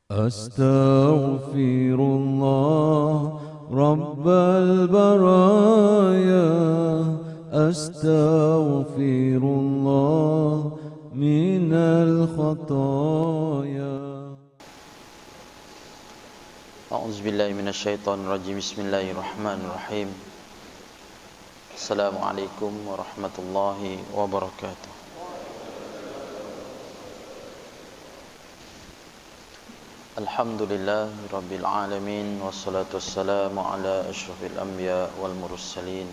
Astaghfirullah Rabbal baraya, Astaghfirullah minal khataya. A'udzubillahi minasyaitonirrajim. Bismillahirrahmanirrahim. Assalamualaikum warahmatullahi wabarakatuh. Alhamdulillahi rabbil alamin, wassalatu wassalamu ala asyrafil anbiya wal mursalin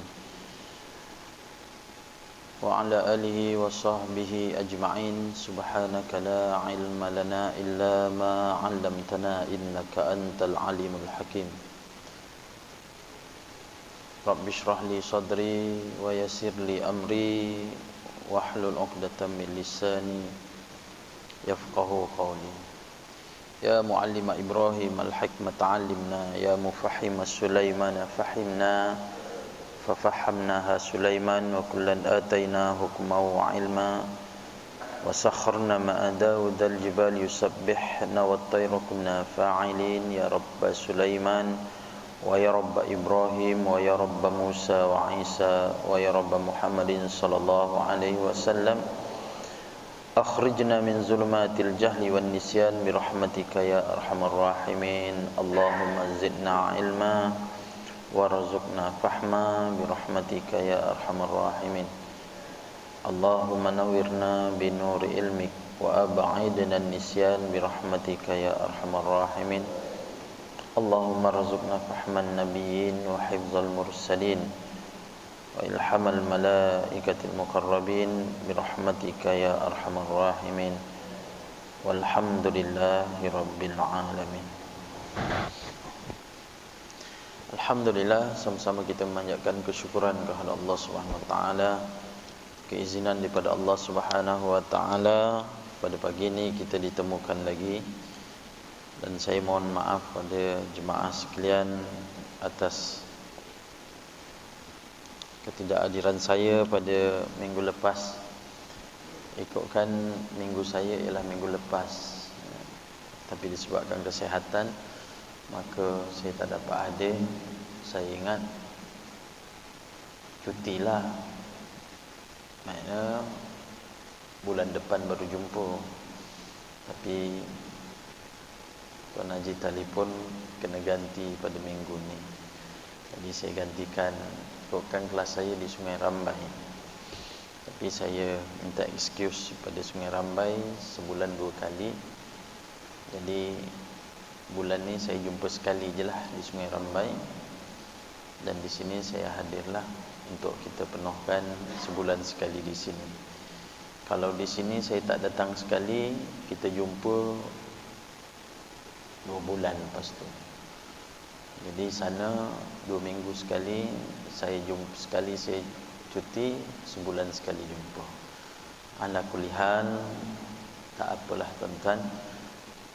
wa ala alihi wa sahbihi ajma'in. Subhanaka la ilma lana illa ma 'allamtana innaka antal alimul hakim. Rabbi shrah li sadri wa yassir li amri wahlul 'uqdatam min lisani yafqahu qawli. Ya muallima Ibrahim al-hikmata 'allimna, ya mufahhima Sulaiman fahimna, fafahamnaha Sulaiman wa kullan atayna hukma wa ilma wa sakharna ma'a Daud al-jibal yusabbihna wa at-tayru kunna fa'ilin. Ya rabb Sulaiman wa ya rabb Ibrahim wa ya rabb Musa wa Isa wa ya rabb Muhammadin sallallahu alaihi wasallam, akhrijna min zulumatil jahli wan nisyan bi rahmatika ya arhamar rahimin. Allahumma zidna ilma warzuqna fahma bi rahmatika ya arhamar rahimin. Allahumma nawwirna bi nuri ilmik wa ab'idna an-nisyan bi rahmatika ya arhamar rahimin. Allahumma rzuqna fahman nabiyyin wa hifdzal mursalin wa ilhamal malaikatil muqarrabin bi rahmatika ya arhamar rahimin. Walhamdulillahi rabbil alamin. Alhamdulillah, sama-sama kita memanjatkan kesyukuran kepada Allah Subhanahu wa taala. Keizinan daripada Allah Subhanahu wa taala, pada pagi ini kita ditemukan lagi, dan saya mohon maaf pada jemaah sekalian atas ketidakhadiran saya pada minggu lepas. Ikutkan minggu saya ialah minggu lepas, tapi disebabkan kesihatan maka saya tak dapat hadir. Saya ingat cutilah, maknanya bulan depan baru jumpa, tapi Tuan Haji telefon kena ganti pada minggu ni. Jadi saya gantikan, ikutkan kelas saya di Sungai Rambai, tapi saya minta excuse pada Sungai Rambai sebulan 2 kali. Jadi bulan ni saya jumpa sekali je lah di Sungai Rambai, dan di sini saya hadirlah untuk kita penuhkan sebulan sekali di sini. Kalau di sini saya tak datang sekali, kita jumpa 2 bulan lepas tu. Jadi sana 2 minggu sekali saya jumpa, sekali saya cuti, sebulan sekali jumpa. Ala kulihan, tak apalah tuan-tuan,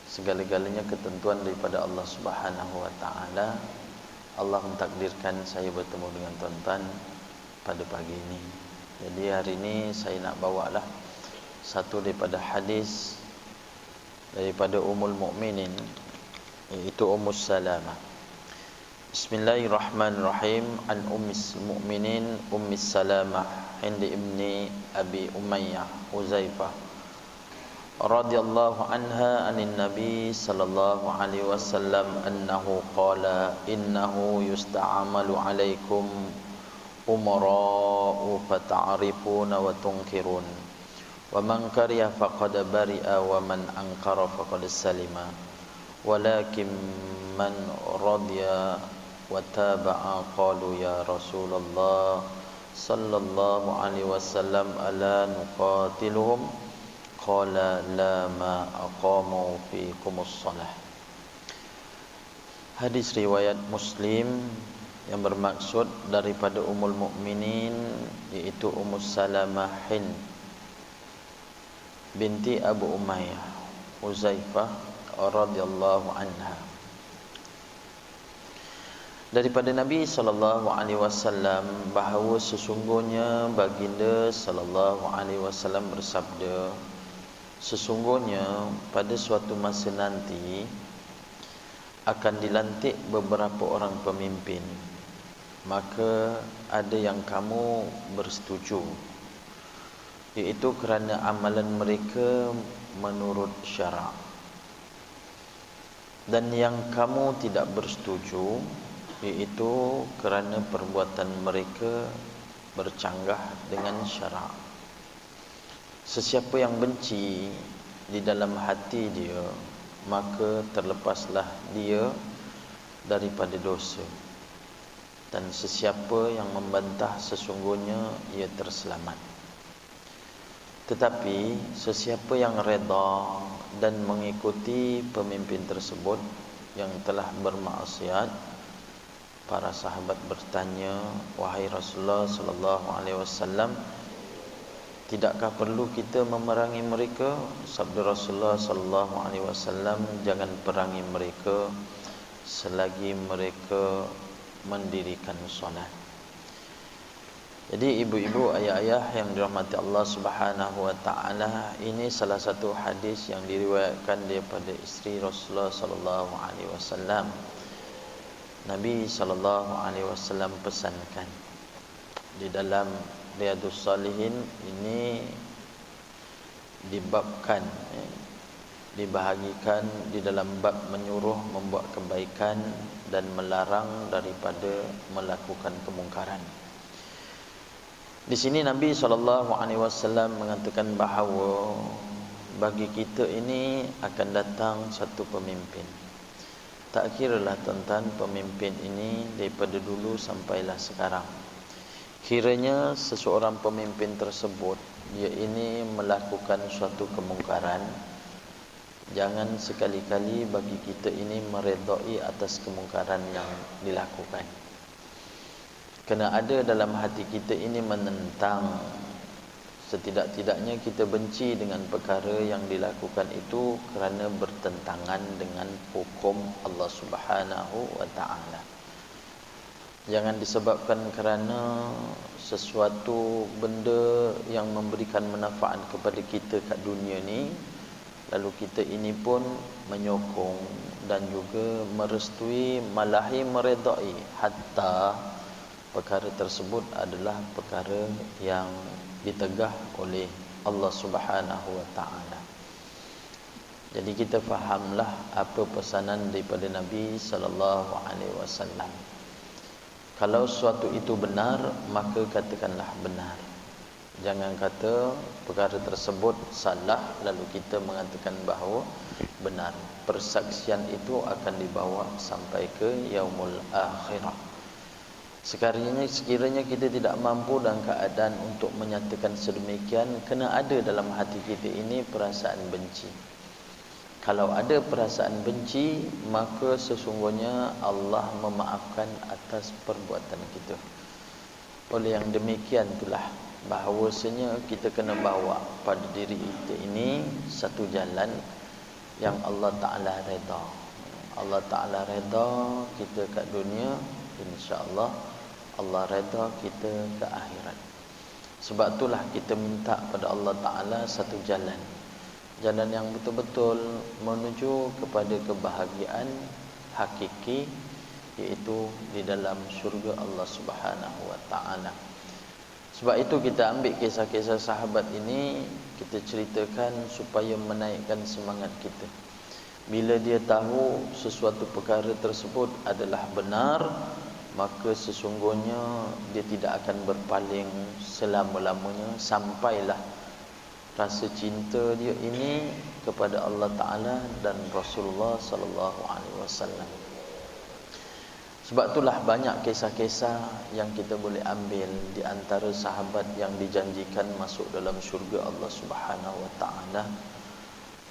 segala-galanya ketentuan daripada Allah Subhanahu wa taala. Allah mentakdirkan saya bertemu dengan tuan-tuan pada pagi ini. Jadi hari ini saya nak bawalah satu daripada hadis daripada Ummul Mukminin, iaitu Ummus Salamah. Bismillahirrahmanirrahim. An Ummis Mukminin Ummis Salamah Hind ibni Abi Umayyah Uzaifah radhiyallahu anha anin Nabi sallallahu alaihi wasallam annahu qala innahu yusta'malu alaikum umara'u fata'rifuna wa tunkirun wa man kariha faqad bari'a wa man ankara faqad salima walakin man radiya wa taba'a qalu ya Rasulullah sallallahu alaihi wasallam ala nuqatiluhum qala la ma aqamu fiikumus shalah. Hadis riwayat Muslim yang bermaksud daripada Ummul Mukminin, iaitu Ummus Salamah Hind binti Abu Umayyah Uzaifah radhiyallahu anha, daripada Nabi sallallahu alaihi wasallam bahawa sesungguhnya baginda sallallahu alaihi wasallam bersabda, sesungguhnya pada suatu masa nanti akan dilantik beberapa orang pemimpin, maka ada yang kamu bersetuju, iaitu kerana amalan mereka menurut syarak, dan yang kamu tidak bersetuju, iaitu kerana perbuatan mereka bercanggah dengan syarak. Sesiapa yang benci di dalam hati dia, maka terlepaslah dia daripada dosa, dan sesiapa yang membantah sesungguhnya ia terselamat. Tetapi sesiapa yang reda dan mengikuti pemimpin tersebut yang telah bermaksiat, para sahabat bertanya, wahai Rasulullah sallallahu alaihi wasallam, tidakkah perlu kita memerangi mereka? Sabda Rasulullah sallallahu alaihi wasallam, jangan perangi mereka selagi mereka mendirikan solat. Jadi ibu-ibu, ayah-ayah yang dirahmati Allah Subhanahu wa taala, ini salah satu hadis yang diriwayatkan daripada isteri Rasulullah sallallahu alaihi wasallam. Nabi sallallahu alaihi wasallam pesankan di dalam Riyadhus Shalihin ini dibabkan, dibahagikan di dalam bab menyuruh membuat kebaikan dan melarang daripada melakukan kemungkaran. Di sini Nabi SAW mengatakan bahawa bagi kita ini akan datang satu pemimpin. Tak kiralah tuan-tuan, pemimpin ini daripada dulu sampailah sekarang. Kiranya seseorang pemimpin tersebut dia ini melakukan suatu kemungkaran, jangan sekali-kali bagi kita ini meredai atas kemungkaran yang dilakukan. Kena ada dalam hati kita ini menentang, setidak-tidaknya kita benci dengan perkara yang dilakukan itu kerana bertentangan dengan hukum Allah Subhanahu wa taala. Jangan disebabkan kerana sesuatu benda yang memberikan manfaat kepada kita kat dunia ni, lalu kita ini pun menyokong dan juga merestui, malahi meredai, hatta perkara tersebut adalah perkara yang ditegah oleh Allah Subhanahu wa taala. Jadi kita fahamlah apa pesanan daripada Nabi sallallahu alaihi wasallam. Kalau suatu itu benar, maka katakanlah benar. Jangan kata perkara tersebut salah lalu kita mengatakan bahawa benar. Persaksian itu akan dibawa sampai ke yaumul akhirah. Sekiranya kita tidak mampu dalam keadaan untuk menyatakan sedemikian, kena ada dalam hati kita ini perasaan benci. Kalau ada perasaan benci, maka sesungguhnya Allah memaafkan atas perbuatan kita. Oleh yang demikian itulah bahawasanya kita kena bawa pada diri kita ini satu jalan yang Allah Ta'ala redha. Allah Ta'ala redha kita kat dunia, insya-Allah Allah redha kita ke akhirat. Sebab itulah kita minta pada Allah Ta'ala satu jalan yang betul-betul menuju kepada kebahagiaan hakiki, iaitu di dalam syurga Allah Subhanahu wa taala. Sebab itu kita ambil kisah-kisah sahabat ini, kita ceritakan supaya menaikkan semangat kita. Bila dia tahu sesuatu perkara tersebut adalah benar, maka sesungguhnya dia tidak akan berpaling selama-lamanya, sampailah rasa cinta dia ini kepada Allah Ta'ala dan Rasulullah sallallahu alaihi wasallam. Sebab itulah banyak kisah-kisah yang kita boleh ambil di antara sahabat yang dijanjikan masuk dalam syurga Allah Subhanahu wa taala.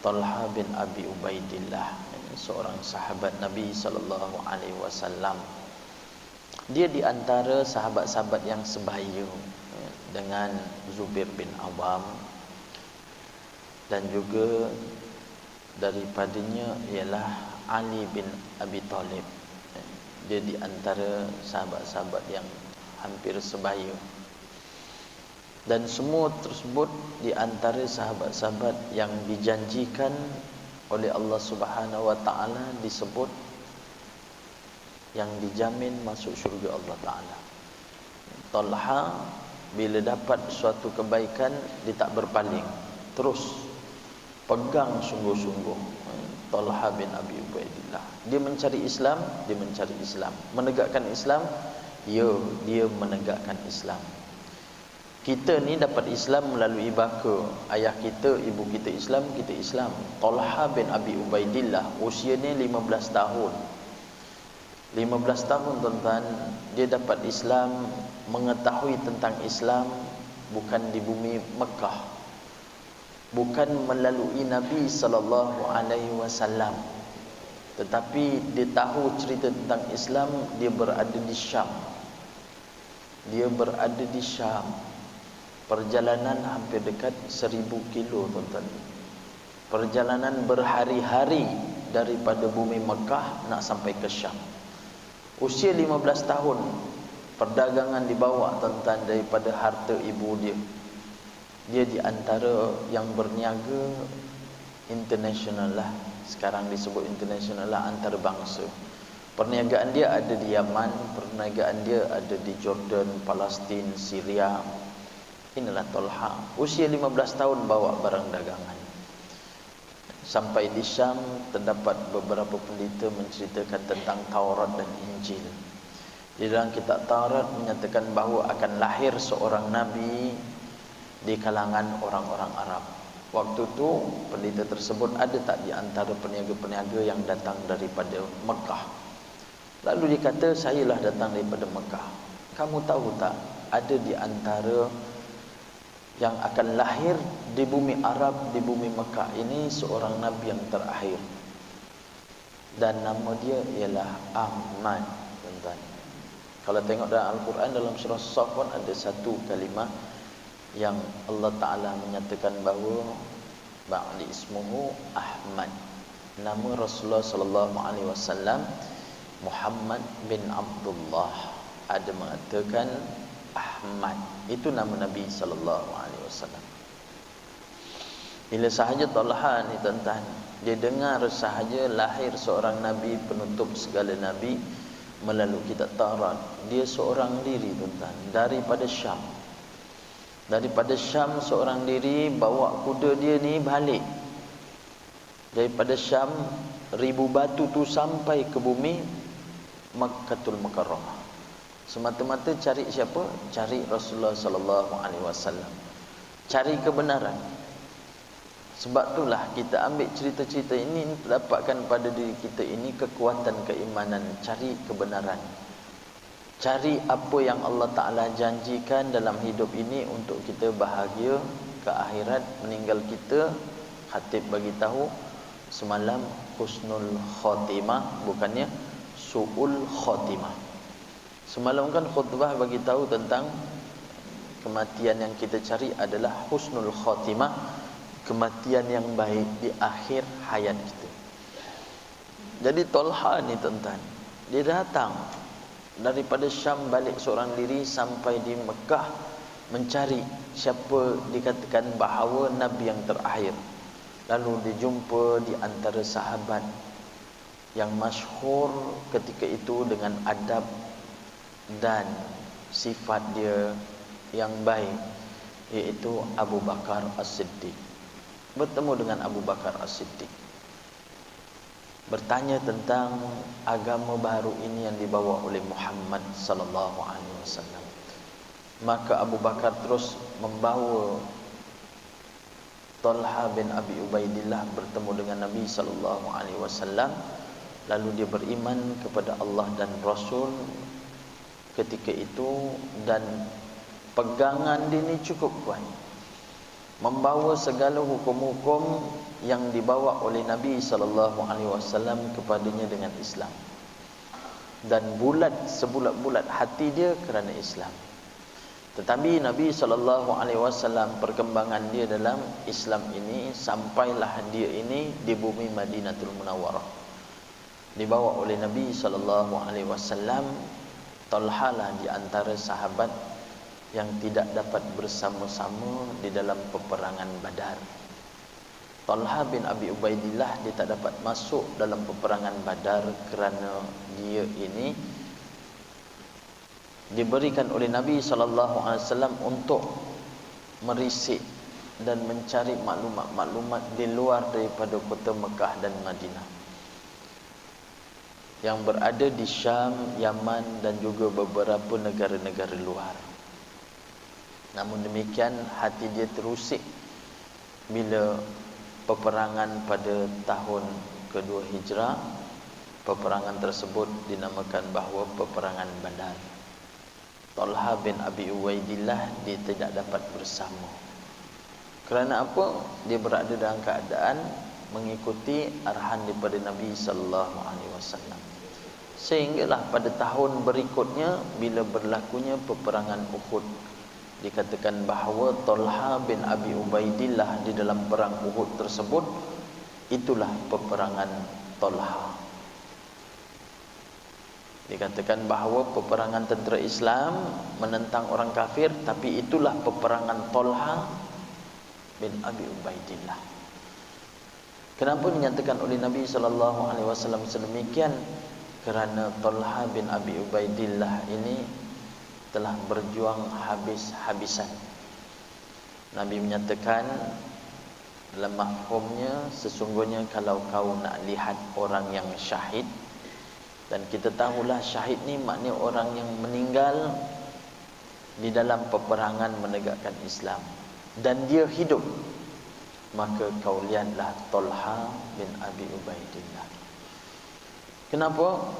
Talha bin Abi Ubaidillah, seorang sahabat Nabi sallallahu alaihi wasallam. Dia di antara sahabat-sahabat yang sebaya dengan Zubair bin Awam, dan juga daripadanya ialah Ali bin Abi Talib. Dia di antara sahabat-sahabat yang hampir sebaya. Dan semua tersebut di antara sahabat-sahabat yang dijanjikan oleh Allah Subhanahu wa taala disebut yang dijamin masuk syurga Allah Ta'ala. Talha bila dapat suatu kebaikan, dia tak berpaling, terus pegang sungguh-sungguh. Talha bin Abi Ubaidillah, dia mencari Islam, dia mencari Islam, menegakkan Islam, ya, dia menegakkan Islam. Kita ni dapat Islam melalui baka ayah kita, ibu kita Islam, kita Islam. Talha bin Abi Ubaidillah usianya 15 tahun. 15 tahun tuan-tuan, dia dapat Islam, mengetahui tentang Islam bukan di bumi Mekah, bukan melalui Nabi sallallahu alaihi wasallam, tetapi dia tahu cerita tentang Islam, dia berada di Syam. Dia berada di Syam. Perjalanan hampir dekat 1000 kilo tuan-tuan. Perjalanan berhari-hari daripada bumi Mekah nak sampai ke Syam. Usia 15 tahun, perdagangan dibawa tuan-tuan daripada harta ibu dia. Dia di antara yang berniaga international lah. Sekarang disebut international lah, antarabangsa. Perniagaan dia ada di Yaman, perniagaan dia ada di Jordan, Palestin, Syria. Inilah Talha, usia 15 tahun bawa barang dagangan. Sampai di Syam, terdapat beberapa pendeta menceritakan tentang Taurat dan Injil. Di dalam kitab Taurat menyatakan bahawa akan lahir seorang Nabi di kalangan orang-orang Arab. Waktu itu pendeta tersebut ada tak di antara peniaga-peniaga yang datang daripada Mekah. Lalu dia kata, sayalah datang daripada Mekah. Kamu tahu tak, ada di antara yang akan lahir di bumi Arab, di bumi Mekah ini seorang Nabi yang terakhir, dan nama dia ialah Ahmad. Tuan-tuan, kalau tengok dalam Al-Quran, dalam surah Safwan ada satu kalimah yang Allah Ta'ala menyatakan bahawa ba'di ismuhu Ahmad, nama Rasulullah sallallahu alaihi wasallam Muhammad bin Abdullah. Ada mengatakan Ahmad, itu nama Nabi sallallahu alaihi wasallam. Bila sahaja Talha ni tuan-tuan, dia dengar sahaja lahir seorang Nabi, penutup segala Nabi melalui kitab Taurat. Dia seorang diri tuan-tuan, daripada Syam. Daripada Syam seorang diri bawa kuda dia ni balik. Daripada Syam, 1000 batu tu sampai ke bumi Makkatul Mukarramah. Semata-mata cari siapa? Cari Rasulullah sallallahu alaihi wasallam. Cari kebenaran. Sebab itulah kita ambil cerita-cerita ini, dapatkan pada diri kita ini kekuatan keimanan. Cari kebenaran. Cari apa yang Allah Ta'ala janjikan dalam hidup ini untuk kita bahagia ke akhirat. Meninggal kita, khatib bagi tahu semalam, husnul khotimah, bukannya su'ul khotimah. Semalam kan khutbah bagi tahu tentang kematian yang kita cari adalah husnul khotimah, kematian yang baik di akhir hayat kita. Jadi Talha ni tuan-tuan, dia datang daripada Syam balik seorang diri sampai di Mekah mencari siapa dikatakan bahawa Nabi yang terakhir. Lalu dia jumpa di antara sahabat yang masyhur ketika itu dengan adab dan sifat dia yang baik, iaitu Abu Bakar As-Siddiq. Bertemu dengan Abu Bakar As-Siddiq, bertanya tentang agama baru ini yang dibawa oleh Muhammad sallallahu alaihi wasallam. Maka Abu Bakar terus membawa Talha bin Abi Ubaidillah bertemu dengan Nabi sallallahu alaihi wasallam. Lalu dia beriman kepada Allah dan Rasul ketika itu, dan pegangan dia ni cukup kuat, membawa segala hukum-hukum yang dibawa oleh Nabi sallallahu alaihi wasallam kepadanya dengan Islam, dan bulat sebulat-bulat hati dia kerana Islam. Tetapi Nabi sallallahu alaihi wasallam, perkembangan dia dalam Islam ini sampailah dia ini di bumi Madinatul Munawwarah, dibawa oleh Nabi sallallahu alaihi wasallam. Talha lah di antara sahabat yang tidak dapat bersama-sama di dalam peperangan Badar. Talha bin Abi Ubaidillah dia tak dapat masuk dalam peperangan Badar kerana dia ini diberikan oleh Nabi SAW untuk merisik dan mencari maklumat-maklumat di luar daripada kota Mekah dan Madinah yang berada di Syam, Yaman dan juga beberapa negara-negara luar. Namun demikian hati dia terusik bila peperangan pada tahun kedua Hijrah, peperangan tersebut dinamakan bahawa peperangan Badar. Talha bin Abi Ubaidillah dia tidak dapat bersama. Kerana apa? Dia berada dalam keadaan mengikuti arahan daripada Nabi sallallahu alaihi wasallam. Sehinggalah pada tahun berikutnya bila berlakunya peperangan Uhud, dikatakan bahawa Talha bin Abi Ubaidillah di dalam perang Uhud tersebut itulah peperangan Talha. Dikatakan bahawa peperangan tentera Islam menentang orang kafir, tapi itulah peperangan Talha bin Abi Ubaidillah. Kenapa dinyatakan oleh Nabi SAW sedemikian? Kerana Talha bin Abi Ubaidillah ini telah berjuang habis-habisan. Nabi menyatakan dalam mafhumnya, sesungguhnya kalau kau nak lihat orang yang syahid, dan kita tahulah syahid ni maknanya orang yang meninggal di dalam peperangan menegakkan Islam dan dia hidup, maka kau lihatlah Talha bin Abi Ubaidillah. Kenapa?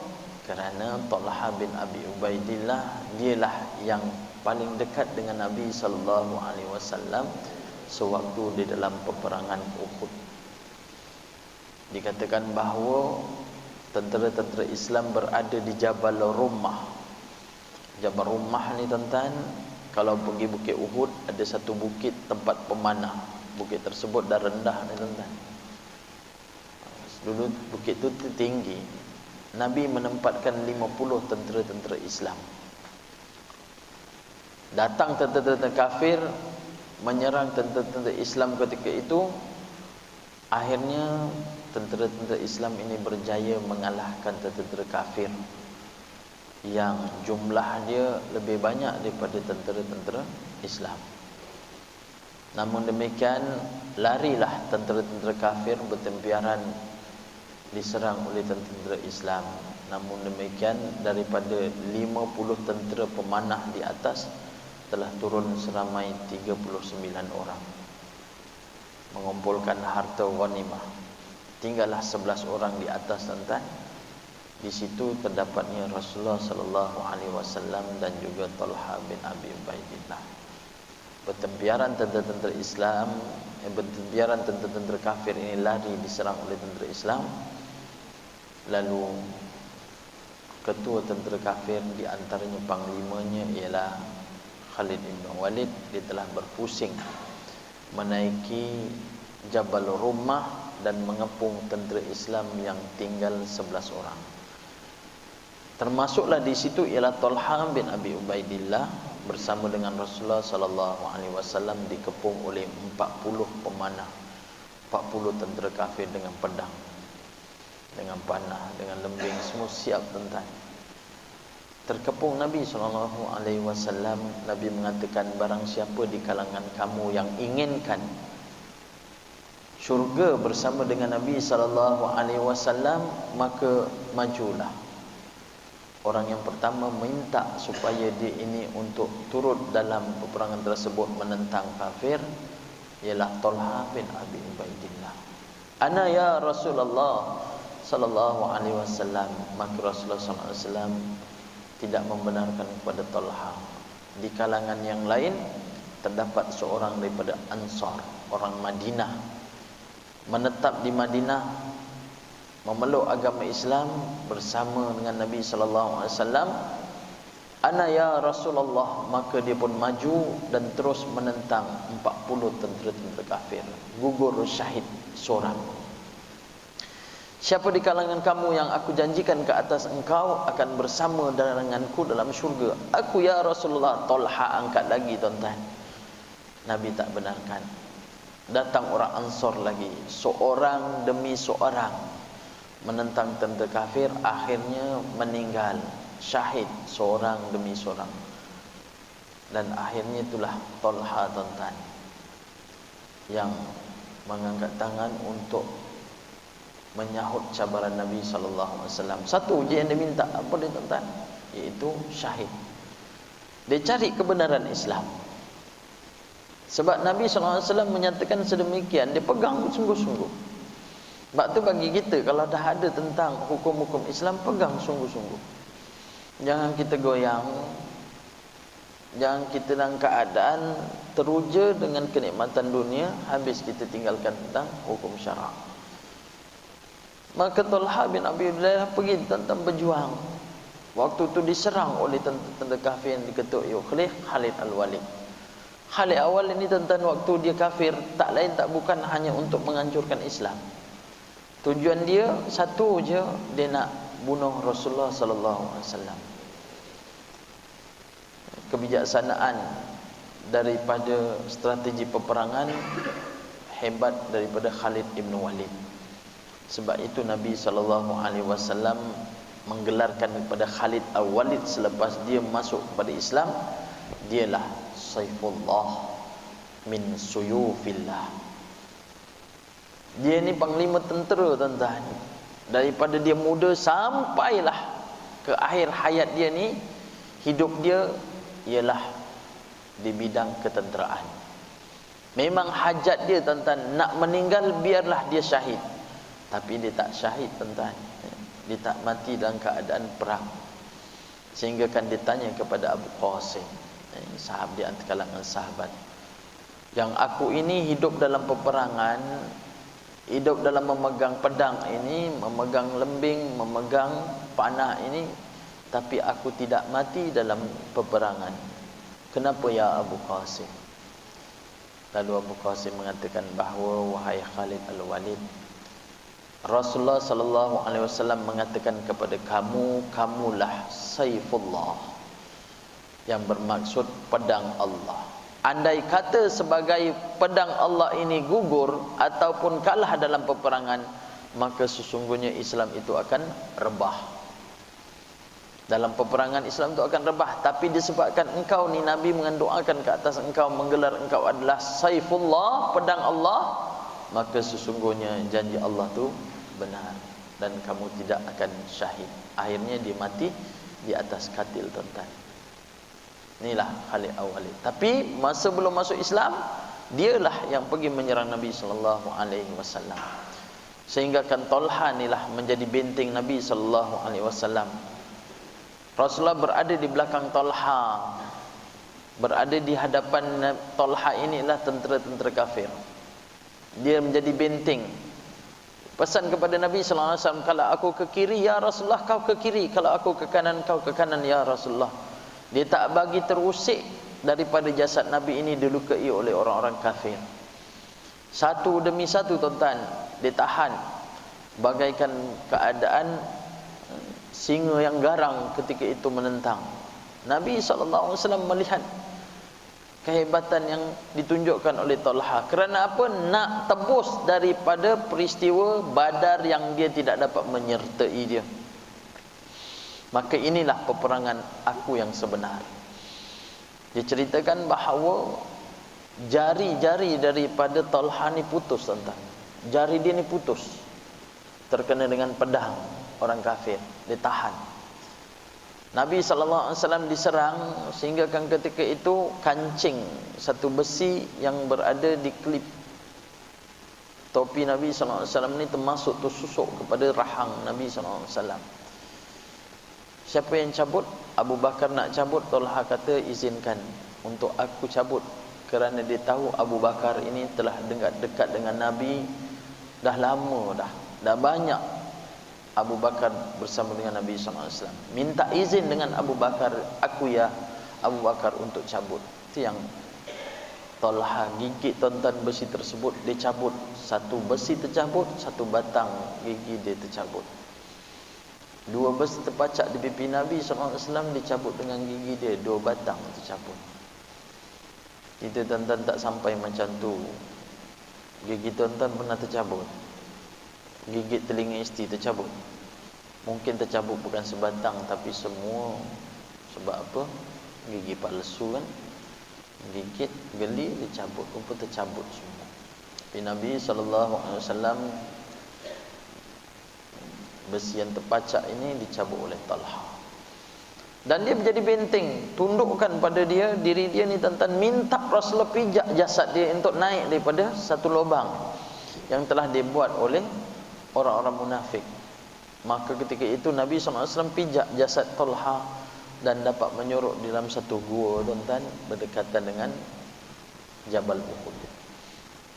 Kerana Talha bin Abi Ubaidillah dialah yang paling dekat dengan Nabi sallallahu alaihi wasallam sewaktu di dalam peperangan Uhud. Dikatakan bahawa tentera-tentera Islam berada di Jabal Rummah. Jabal Rummah ni tuan-tuan, kalau pergi Bukit Uhud ada satu bukit tempat pemanah. Bukit tersebut dah rendah ni tuan-tuan. Dulu bukit tu tinggi. Nabi menempatkan 50 tentera-tentera Islam. Datang tentera-tentera kafir menyerang tentera-tentera Islam ketika itu. Akhirnya tentera-tentera Islam ini berjaya mengalahkan tentera kafir yang jumlah dia lebih banyak daripada tentera-tentera Islam. Namun demikian larilah tentera-tentera kafir bertempiaran diserang oleh tentera Islam. Namun demikian daripada 50 tentera pemanah di atas telah turun seramai 39 orang mengumpulkan harta ghanimah. Tinggallah 11 orang di atas tuan-tuan. Di situ terdapatnya Rasulullah sallallahu alaihi wasallam dan juga Talha bin Abi Ubaidillah. Bertempiaran tentera-tentera Islam, bertempiaran tentera-tentera kafir ini lari diserang oleh tentera Islam. Lalu ketua tentera kafir di antaranya panglimanya ialah Khalid bin Walid. Dia telah berpusing menaiki Jabal Rummah dan mengepung tentera Islam yang tinggal 11 orang. Termasuklah di situ ialah Talha bin Abi Ubaidillah bersama dengan Rasulullah sallallahu alaihi wasallam dikepung oleh 40 pemanah, 40 tentera kafir dengan pedang, dengan panah, dengan lembing, semua siap tuan-tuan. Terkepung Nabi SAW. Nabi mengatakan, barang siapa di kalangan kamu yang inginkan syurga bersama dengan Nabi SAW, maka majulah. Orang yang pertama minta supaya dia ini untuk turut dalam peperangan tersebut menentang kafir ialah Talha bin Abi Ubaidillah. Ana ya Rasulullah sallallahu alaihi wasallam. Maka Rasulullah sallallahu alaihi wasallam tidak membenarkan kepada Talha. Di kalangan yang lain terdapat seorang daripada Ansar, orang Madinah, menetap di Madinah, memeluk agama Islam bersama dengan Nabi sallallahu alaihi wasallam. Ana ya Rasulullah. Maka dia pun maju dan terus menentang 40 tentera-tentera kafir, gugur syahid seorang. Siapa di kalangan kamu yang aku janjikan ke atas engkau akan bersama denganku dalam syurga? Aku ya Rasulullah. Talha angkat lagi tuan-tuan. Nabi tak benarkan. Datang orang Ansor lagi, seorang demi seorang menentang tentera kafir, akhirnya meninggal syahid seorang demi seorang. Dan akhirnya itulah Talha, tuan-tuan, yang mengangkat tangan untuk menyahut cabaran Nabi sallallahu alaihi wasallam. Satu je yang dia minta, apa dia, tuan-tuan? Iaitu syahid. Dia cari kebenaran Islam. Sebab Nabi SAW menyatakan sedemikian, dia pegang sungguh-sungguh. Sebab tu bagi kita, kalau dah ada tentang hukum-hukum Islam, pegang sungguh-sungguh. Jangan kita goyang, jangan kita dalam keadaan teruja dengan kenikmatan dunia, habis kita tinggalkan tentang hukum syarak. Maka Talha bin Abi Ubaidillah pergi tentang berjuang. Waktu tu diserang oleh tentera kafir yang diketuai oleh Khalid Al-Walid. Khalid awal ini, tuan-tuan, waktu dia kafir, tak lain tak bukan hanya untuk menghancurkan Islam. Tujuan dia satu je, dia nak bunuh Rasulullah sallallahu alaihi wasallam. Kebijaksanaan daripada strategi peperangan hebat daripada Khalid ibn Walid. Sebab itu Nabi sallallahu alaihi wasallam menggelarkan kepada Khalid Al-Walid selepas dia masuk kepada Islam, dialah Saifullah min suyufillah. Dia ni panglima tentera, tuan-tuan. Daripada dia muda sampailah ke akhir hayat dia ni, hidup dia ialah di bidang ketenteraan. Memang hajat dia, tuan-tuan, nak meninggal biarlah dia syahid. Tapi dia tak syahid, tuan-tuan. Dia tak mati dalam keadaan perang. Sehingga kan dia tanya kepada Abu Qasim, sahabat di antara kalangan sahabat, yang aku ini hidup dalam peperangan, hidup dalam memegang pedang ini, memegang lembing, memegang panah ini, tapi aku tidak mati dalam peperangan. Kenapa ya Abu Qasim? Lalu Abu Qasim mengatakan bahawa, wahai Khalid Al-Walid, Rasulullah sallallahu alaihi wasallam mengatakan kepada kamu, kamulah Saifullah, yang bermaksud pedang Allah. Andai kata sebagai pedang Allah ini gugur ataupun kalah dalam peperangan, maka sesungguhnya Islam itu akan rebah. Dalam peperangan Islam itu akan rebah. Tapi disebabkan engkau ni, Nabi mendoakan ke atas engkau, menggelar engkau adalah Saifullah, pedang Allah, maka sesungguhnya janji Allah tu benar dan kamu tidak akan syahid. Akhirnya dia mati di atas katil, tuan-tuan. Inilah Khalid Al-Walid. Tapi masa belum masuk Islam, dialah yang pergi menyerang Nabi sallallahu alaihi wasallam. Sehingga kan Talha inilah menjadi benteng Nabi sallallahu alaihi wasallam. Rasulullah berada di belakang Talha. Berada di hadapan Talha inilah tentera-tentera kafir. Dia menjadi benteng. Pesan kepada Nabi sallallahu alaihi wasallam, kalau aku ke kiri ya Rasulullah, kau ke kiri, kalau aku ke kanan, kau ke kanan ya Rasulullah. Dia tak bagi terusik daripada jasad Nabi ini dilukai oleh orang-orang kafir. Satu demi satu, tuan-tuan, dia tahan bagaikan keadaan singa yang garang ketika itu menentang. Nabi SAW melihat kehebatan yang ditunjukkan oleh Talha. Kerana apa? Nak tebus daripada peristiwa Badar yang dia tidak dapat menyertai dia. Maka inilah peperangan aku yang sebenar. Dia ceritakan bahawa jari-jari daripada Talha ni putus, tuan-tuan. Jari dia ni putus, terkena dengan pedang orang kafir. Dia tahan. Nabi SAW diserang, sehingga kan ketika itu kancing satu besi yang berada di klip topi Nabi SAW ni termasuk tersusuk kepada rahang Nabi SAW. Siapa yang cabut? Abu Bakar nak cabut. Talha kata, izinkan untuk aku cabut, kerana dia tahu Abu Bakar ini telah dekat dengan Nabi dah lama dah banyak Abu Bakar bersama dengan Nabi SAW. Minta izin dengan Abu Bakar, aku ya Abu Bakar untuk cabut. Itu yang Talha gigit, tuan-tuan, besi tersebut. Dia cabut, satu besi tercabut, satu batang gigi dia tercabut. Dua besi terpacak di pipi Nabi SAW, dicabut dengan gigi dia. Dua batang tercabut. Kita tuan-tuan tak sampai macam tu. Gigi tuan-tuan pernah tercabut? Gigit telinga isteri tercabut? Mungkin tercabut bukan sebatang, tapi semua. Sebab apa? Gigi palsu kan, gigit, geli, dicabut, rupa tercabut semua. Tapi Nabi SAW, besi yang terpacak ini dicabut oleh Talha. Dan dia menjadi benteng, tundukkan pada dia, diri dia ni tuan-tuan, minta Rasulullah pijak jasad dia untuk naik daripada satu lubang yang telah dibuat oleh orang-orang munafik. Maka ketika itu Nabi SAW pijak jasad Talha dan dapat menyuruk di dalam satu gua tuan-tuan, berdekatan dengan Jabal Uhud.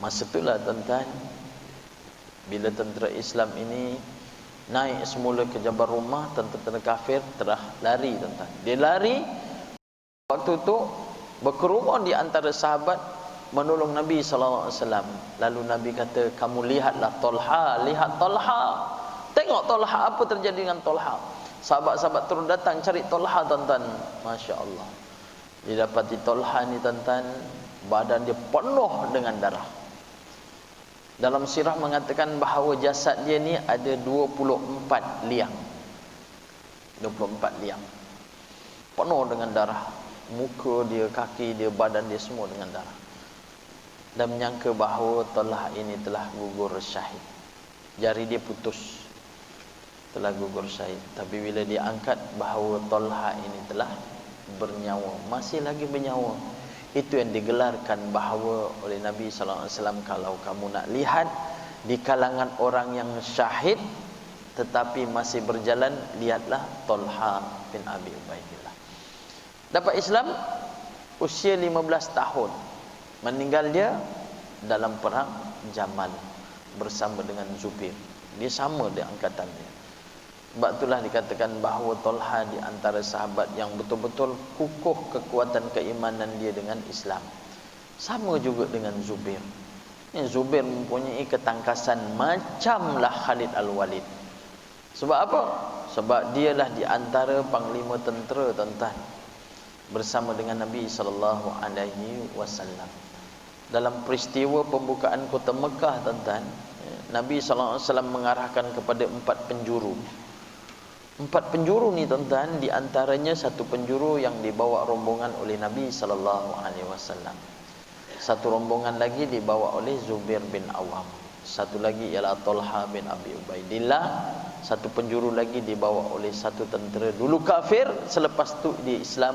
Masa itulah tuan-tuan, bila tentera Islam ini naik semula ke Jabal Rumah, tentera kafir telah lari tuan-tuan. Dia lari, waktu itu berkerumun di antara sahabat menolong Nabi SAW. Lalu Nabi kata, kamu lihatlah Talha, lihat Talha, tengok Talha, apa terjadi dengan Talha. Sahabat-sahabat terus datang cari Talha tuan-tuan. Masya Allah, didapati Talha ni tuan-tuan, badan dia penuh dengan darah. Dalam sirah mengatakan bahawa jasad dia ni ada 24 liang. 24 liang, penuh dengan darah. Muka dia, kaki dia, badan dia semua dengan darah. Dan menyangka bahawa Talha ini telah gugur syahid. Jari dia putus, telah gugur syahid. Tapi bila dia angkat bahawa Talha ini telah bernyawa, masih lagi bernyawa, itu yang digelarkan bahawa oleh Nabi SAW, kalau kamu nak lihat di kalangan orang yang syahid tetapi masih berjalan, lihatlah Talha bin Abi Ubaidillah. Dapat Islam usia 15 tahun. Meninggal dia dalam perang Jamal bersama dengan Zubair. Dia sama dia angkatan dia. Sebab itulah dikatakan bahawa Talha di antara sahabat yang betul-betul kukuh kekuatan keimanan dia dengan Islam. Sama juga dengan Zubair. Zubair mempunyai ketangkasan macamlah Khalid Al-Walid. Sebab apa? Sebab dialah di antara panglima tentera tuan-tuan bersama dengan Nabi SAW. Dalam peristiwa pembukaan kota Mekah tuan-tuan, Nabi SAW mengarahkan kepada 4 penjuru. 4 penjuru ni tuan-tuan, di antaranya satu penjuru yang dibawa rombongan oleh Nabi SAW. Satu rombongan lagi dibawa oleh Zubair bin Awam. Satu lagi ialah Talha bin Abi Ubaidillah. Satu penjuru lagi dibawa oleh satu tentera dulu kafir, selepas tu di Islam,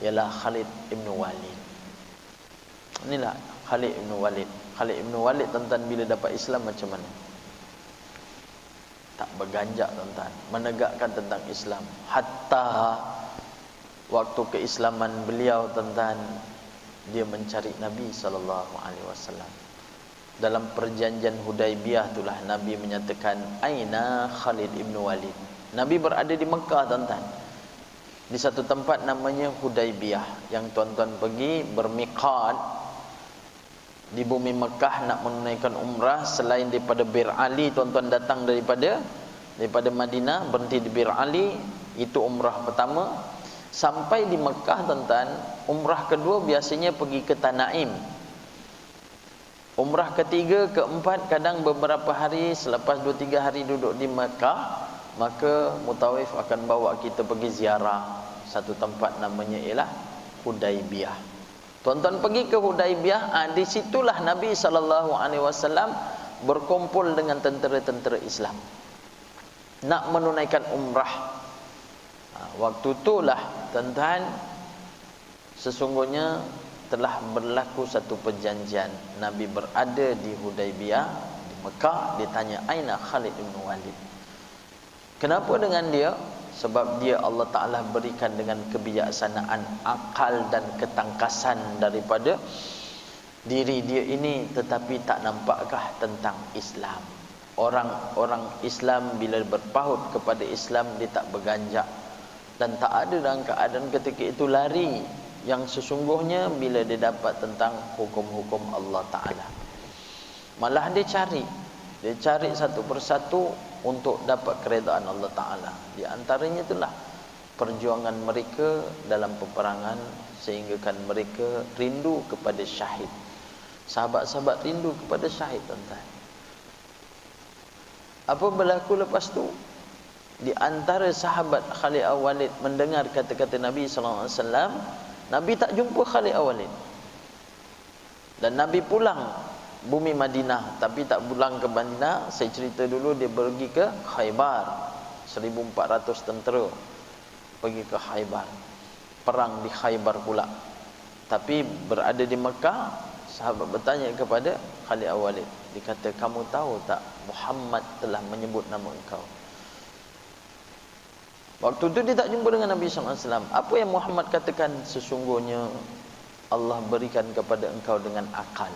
ialah Khalid ibn Walid. Inilah Khalid ibn Walid. Khalid ibn Walid tuan-tuan bila dapat Islam macam mana? Tak berganjak tuan-tuan, menegakkan tentang Islam. Hatta waktu keislaman beliau tuan-tuan, dia mencari Nabi SAW. Dalam perjanjian Hudaibiyah itulah Nabi menyatakan, aina Khalid ibn Walid. Nabi berada di Mekah tuan-tuan, di satu tempat namanya Hudaibiyah, yang tuan-tuan pergi bermiqat di bumi Mekah nak menunaikan umrah. Selain daripada Bir Ali, tuan-tuan datang daripada Madinah, berhenti di Bir Ali, itu umrah pertama. Sampai di Mekah tuan-tuan, umrah kedua biasanya pergi ke Tanaim. Umrah ketiga, keempat, kadang beberapa hari selepas 2-3 hari duduk di Mekah, maka mutawif akan bawa kita pergi ziarah satu tempat namanya ialah Hudaibiyah. Tuan-tuan pergi ke Hudaibiyah, di situlah Nabi SAW berkumpul dengan tentera-tentera Islam nak menunaikan umrah. Waktu itulah tuan-tuan, sesungguhnya telah berlaku satu perjanjian. Nabi berada di Hudaibiyah, di Mekah. Dia tanya, aina Khalid bin Walid? Kenapa dengan dia? Sebab dia Allah Ta'ala berikan dengan kebijaksanaan, akal dan ketangkasan daripada diri dia ini, tetapi tak nampakkah tentang Islam? Orang Islam bila berpaut kepada Islam, dia tak berganjak dan tak ada dalam keadaan ketika itu lari, yang sesungguhnya bila dia dapat tentang hukum-hukum Allah Ta'ala, malah dia cari satu persatu untuk dapat keredaan Allah Ta'ala. Di antaranya itulah perjuangan mereka dalam peperangan, sehinggakan mereka rindu kepada syahid. Sahabat-sahabat rindu kepada syahid, tuan-tuan. Apa berlaku lepas tu? Di antara sahabat Khalid Al-Walid mendengar kata-kata Nabi sallallahu alaihi wasallam, Nabi tak jumpa Khalid Al-Walid. Dan Nabi pulang bumi Madinah, tapi tak pulang ke Madinah. Saya cerita dulu, dia pergi ke Khaybar. 1400 tentera pergi ke Khaybar, perang di Khaybar pula. Tapi berada di Mekah, sahabat bertanya kepada Khalid Al-Walid. Dia kata, kamu tahu tak, Muhammad telah menyebut nama engkau. Waktu itu dia tak jumpa dengan Nabi SAW. Apa yang Muhammad katakan? Sesungguhnya Allah berikan kepada engkau dengan akal.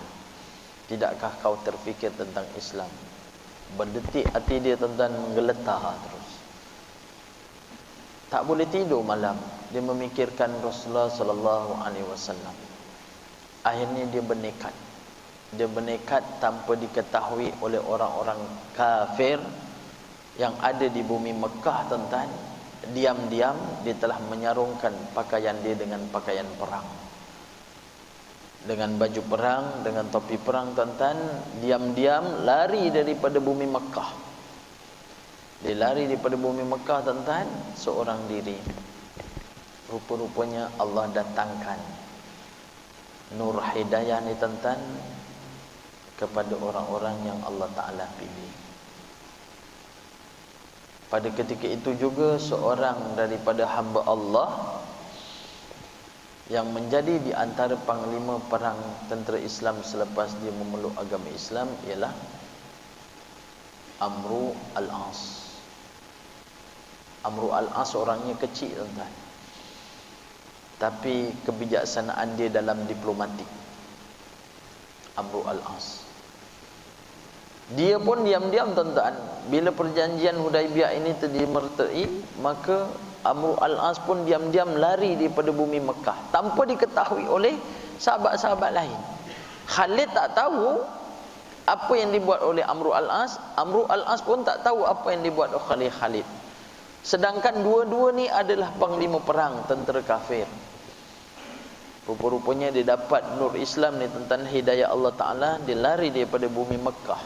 Tidakkah kau terfikir tentang Islam? Berdetik hati dia, tuan-tuan, menggeletar terus. Tak boleh tidur malam. Dia memikirkan Rasulullah sallallahu alaihi wasallam. Akhirnya dia bernekat. Dia bernekat tanpa diketahui oleh orang-orang kafir yang ada di bumi Mekah, tuan-tuan. Diam-diam dia telah menyarungkan pakaian dia dengan pakaian perang, dengan baju perang, dengan topi perang, tuan-tuan. Diam-diam lari daripada bumi Mekah. Dia lari daripada bumi Mekah, tuan-tuan, seorang diri. Rupa-rupanya Allah datangkan nur hidayah ni, tuan-tuan, kepada orang-orang yang Allah Ta'ala pilih. Pada ketika itu juga seorang daripada hamba Allah yang menjadi di antara panglima perang tentera Islam selepas dia memeluk agama Islam ialah Amru Al-As. Amru Al-As orangnya kecil, tuan-tuan, tapi kebijaksanaan dia dalam diplomatik. Amru Al-As, dia pun diam-diam, tuan-tuan, bila perjanjian Hudaibiyah ini dimertai, maka Amru Al-As pun diam-diam lari daripada bumi Mekah tanpa diketahui oleh sahabat-sahabat lain. Khalid tak tahu apa yang dibuat oleh Amru Al-As. Amru Al-As pun tak tahu apa yang dibuat oleh Khalid. Sedangkan dua-dua ni adalah panglima perang tentera kafir. Rupa-rupanya dia dapat nur Islam ni, tentang hidayah Allah Ta'ala. Dia lari daripada bumi Mekah,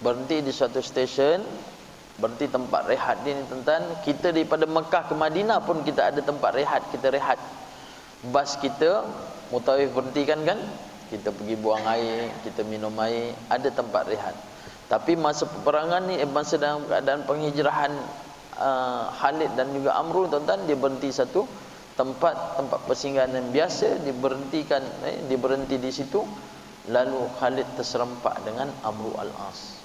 berhenti di suatu stesen, berhenti tempat rehat dia ni, tuan-tuan. Kita daripada Mekah ke Madinah pun kita ada tempat rehat, kita rehat. Bas kita Mutawif berhentikan kan, kita pergi buang air, kita minum air, ada tempat rehat. Tapi masa peperangan ni, masa dalam keadaan penghijrahan Khalid dan juga Amru, tuan-tuan, dia berhenti satu tempat persinggahan yang biasa, dia berhenti di situ. Lalu Khalid terserempak dengan Amru Al-As.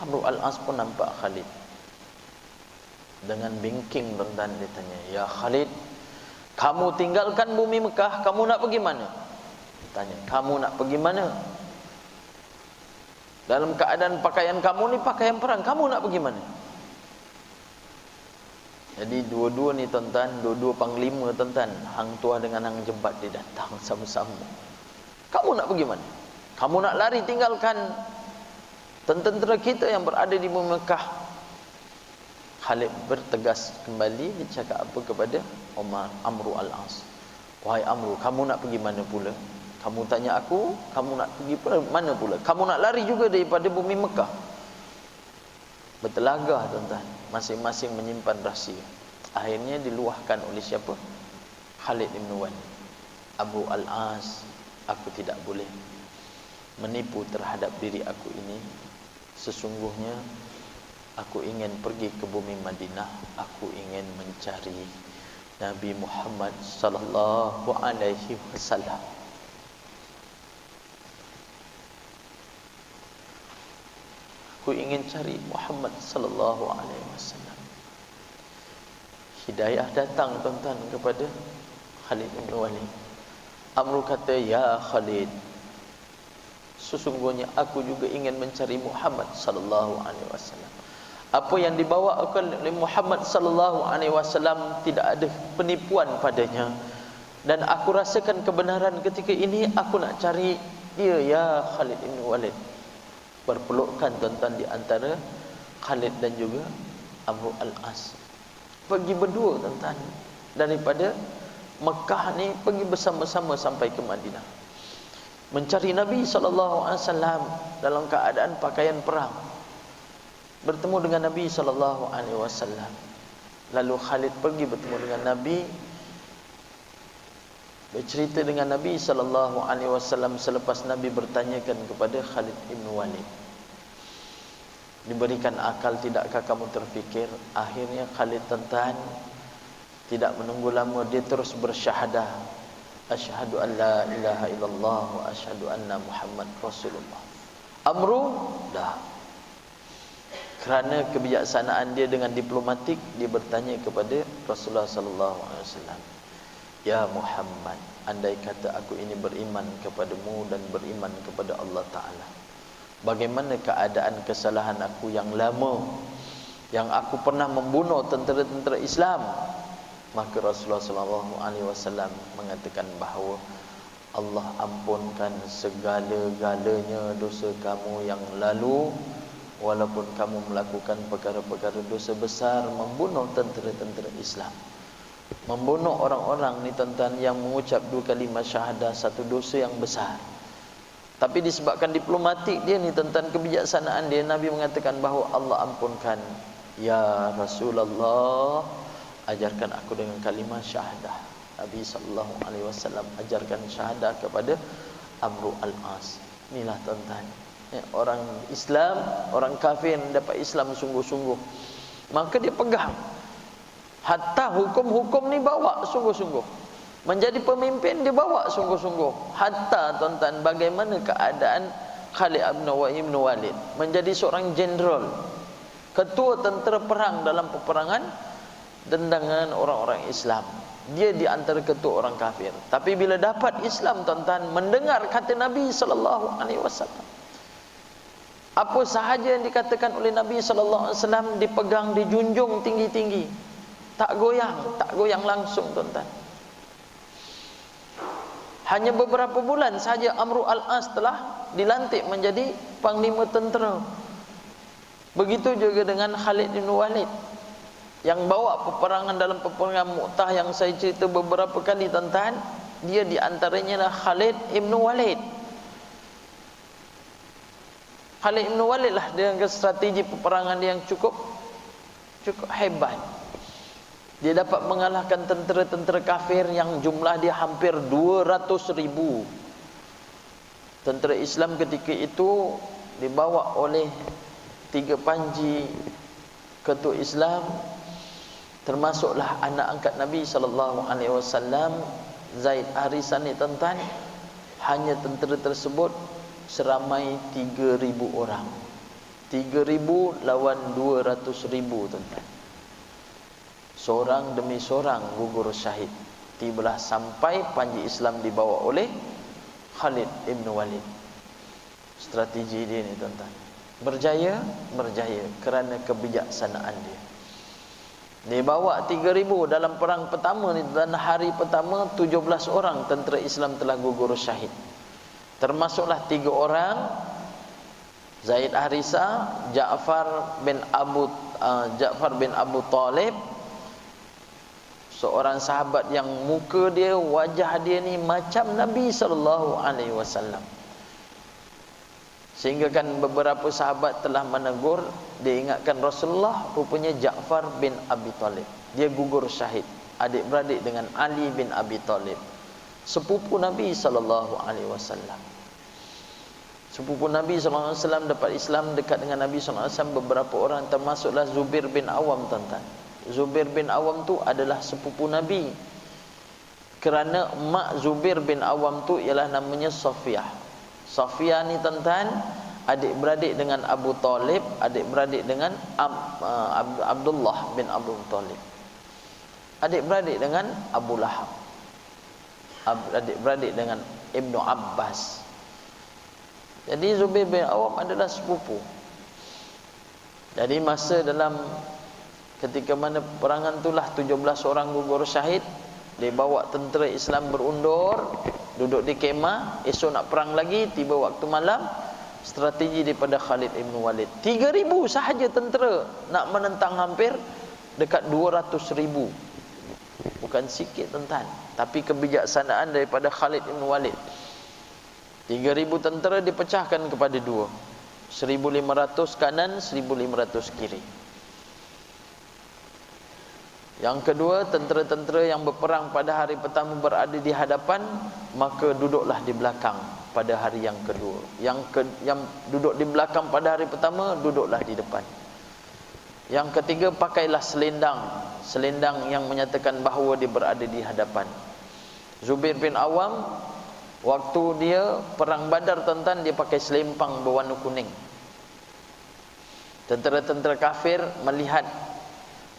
Amru Al-As pun nampak Khalid. Dengan bingking, tuan-tuan, dia tanya, ya Khalid, kamu tinggalkan bumi Mekah, kamu nak pergi mana? Tanya, kamu nak pergi mana? Dalam keadaan pakaian kamu ni pakaian perang, kamu nak pergi mana? Jadi dua-dua ni, tuan-tuan, dua-dua panglima, tuan-tuan, hang tua dengan hang jebat, dia datang sama-sama. Kamu nak pergi mana? Kamu nak lari tinggalkan tentera kita yang berada di bumi Mekah? Khalid bertegas kembali. Dia cakap apa kepada Amru Al-As? Wahai Amru, kamu nak pergi mana pula? Kamu tanya aku, kamu nak pergi mana pula? Kamu nak lari juga daripada bumi Mekah? Bertelagah, tuan-tuan, masing-masing menyimpan rahsia. Akhirnya diluahkan oleh siapa? Khalid bin Walid. Abu Al-As, aku tidak boleh menipu terhadap diri aku ini. Sesungguhnya aku ingin pergi ke bumi Madinah. Aku ingin mencari Nabi Muhammad sallallahu alaihi wasallam. Aku ingin cari Muhammad sallallahu alaihi wasallam. Hidayah datang, tuan-tuan, kepada Khalid bin Walid. Amru kata, ya Khalid, sesungguhnya aku juga ingin mencari Muhammad sallallahu alaihi wasallam. Apa yang dibawa oleh Muhammad sallallahu alaihi wasallam tidak ada penipuan padanya, dan aku rasakan kebenaran ketika ini. Aku nak cari dia, ya Khalid bin Walid. Berpelukan, tuan-tuan, di antara Khalid dan juga Amru Al-As. Pergi berdua, tuan-tuan, daripada Mekah ni pergi bersama-sama sampai ke Madinah, mencari Nabi SAW dalam keadaan pakaian perang. Bertemu dengan Nabi SAW. Lalu Khalid pergi bertemu dengan Nabi, bercerita dengan Nabi SAW selepas Nabi bertanyakan kepada Khalid ibn Walid. Diberikan akal, tidakkah kamu terfikir? Akhirnya Khalid tuan-tuan tidak menunggu lama, dia terus bersyahadah, asyhadu an la ilaha illallah wa asyhadu anna Muhammad Rasulullah. Amru dah. Kerana kebijaksanaan dia dengan diplomatik, dia bertanya kepada Rasulullah sallallahu alaihi wasallam, ya Muhammad, andai kata aku ini beriman kepadamu dan beriman kepada Allah Ta'ala, bagaimana keadaan kesalahan aku yang lama, yang aku pernah membunuh tentera-tentera Islam? Maka Rasulullah SAW mengatakan bahawa Allah ampunkan segala-galanya dosa kamu yang lalu, walaupun kamu melakukan perkara-perkara dosa besar, membunuh tentera-tentera Islam, membunuh orang-orang ni tuan-tuan yang mengucap 2 kalimah syahadah, satu dosa yang besar. Tapi disebabkan diplomatik dia ni tuan-tuan, kebijaksanaan dia, Nabi mengatakan bahawa Allah ampunkan. Ya Rasulullah, ajarkan aku dengan kalimah syahadah. Nabi SAW ajarkan syahadah kepada Amru al-As. Inilah tuan-tuan, orang Islam, orang kafir dapat Islam sungguh-sungguh, maka dia pegang. Hatta hukum-hukum ni bawa sungguh-sungguh. Menjadi pemimpin dia bawa sungguh-sungguh. Hatta tuan-tuan, bagaimana keadaan Khalid ibn Walid menjadi seorang jenderal, ketua tentera perang dalam peperangan dengan orang-orang Islam. Dia di antara ketua orang kafir. Tapi bila dapat Islam tuan-tuan, mendengar kata Nabi SAW, apa sahaja yang dikatakan oleh Nabi SAW dipegang, dijunjung tinggi-tinggi, tak goyang langsung tuan-tuan. Hanya beberapa bulan saja Amru al-As telah dilantik menjadi panglima tentera. Begitu juga dengan Khalid bin Walid yang bawa peperangan dalam peperangan Mu'tah yang saya cerita beberapa kali tuan-tuan. Dia di antaranya lah Khalid bin Walid. Khalid bin Walid lah dengan strategi peperangan dia yang cukup hebat. Dia dapat mengalahkan tentera-tentera kafir yang jumlah dia hampir 200,000. Tentera Islam ketika itu dibawa oleh 3 panji ketua Islam, termasuklah anak angkat Nabi SAW, Zaid Harisah ni tuan-tuan. Hanya tentera tersebut seramai 3,000 orang. 3,000 lawan 200,000 tuan-tuan. Seorang demi seorang gugur syahid. Tibalah sampai panji Islam dibawa oleh Khalid ibn Walid. Strategi dia ni tuan-tuan, berjaya kerana kebijaksanaan dia. Dia bawa 3,000 dalam perang pertama ni, dan hari pertama 17 orang tentera Islam telah gugur syahid. Termasuklah 3 orang, Zaid Harisah, Ja'far bin Abu Talib, seorang sahabat yang muka dia, wajah dia ni macam Nabi SAW. Sehingga kan beberapa sahabat telah menegur, dia ingatkan Rasulullah, rupanya Ja'far bin Abi Talib, dia gugur syahid, adik-beradik dengan Ali bin Abi Talib, sepupu Nabi SAW. Sepupu Nabi SAW dapat Islam dekat dengan Nabi SAW beberapa orang, termasuklah Zubair bin Awam tuan-tuan. Zubair bin Awam tu adalah sepupu Nabi, kerana mak Zubair bin Awam tu ialah namanya Safiyah. Safiyah ni tuan-tuan adik-beradik dengan Abu Talib, adik-beradik dengan Abdullah bin Abu Talib, adik-beradik dengan Abu Lahab, adik-beradik dengan Ibnu Abbas. Jadi Zubair bin Awam adalah sepupu. Jadi masa dalam ketika mana perangan itulah 17 orang gugur syahid, dia bawa tentera Islam berundur, duduk di kemah, esok nak perang lagi, tiba waktu malam, strategi daripada Khalid ibn Walid. 3,000 sahaja tentera nak menentang hampir dekat 200,000. Bukan sikit tuan-tuan. tapi kebijaksanaan daripada Khalid bin Walid. 3,000 tentera dipecahkan kepada dua, 1,500 kanan, 1,500 kiri. Yang kedua, tentera-tentera yang berperang pada hari pertama berada di hadapan, maka duduklah di belakang pada hari yang kedua. Yang duduk di belakang pada hari pertama, duduklah di depan. Yang ketiga, pakailah selendang yang menyatakan bahawa dia berada di hadapan. Zubair bin Awam, waktu dia perang Badar, tuan-tuan, dia pakai selempang berwarna kuning. Tentera-tentera kafir melihat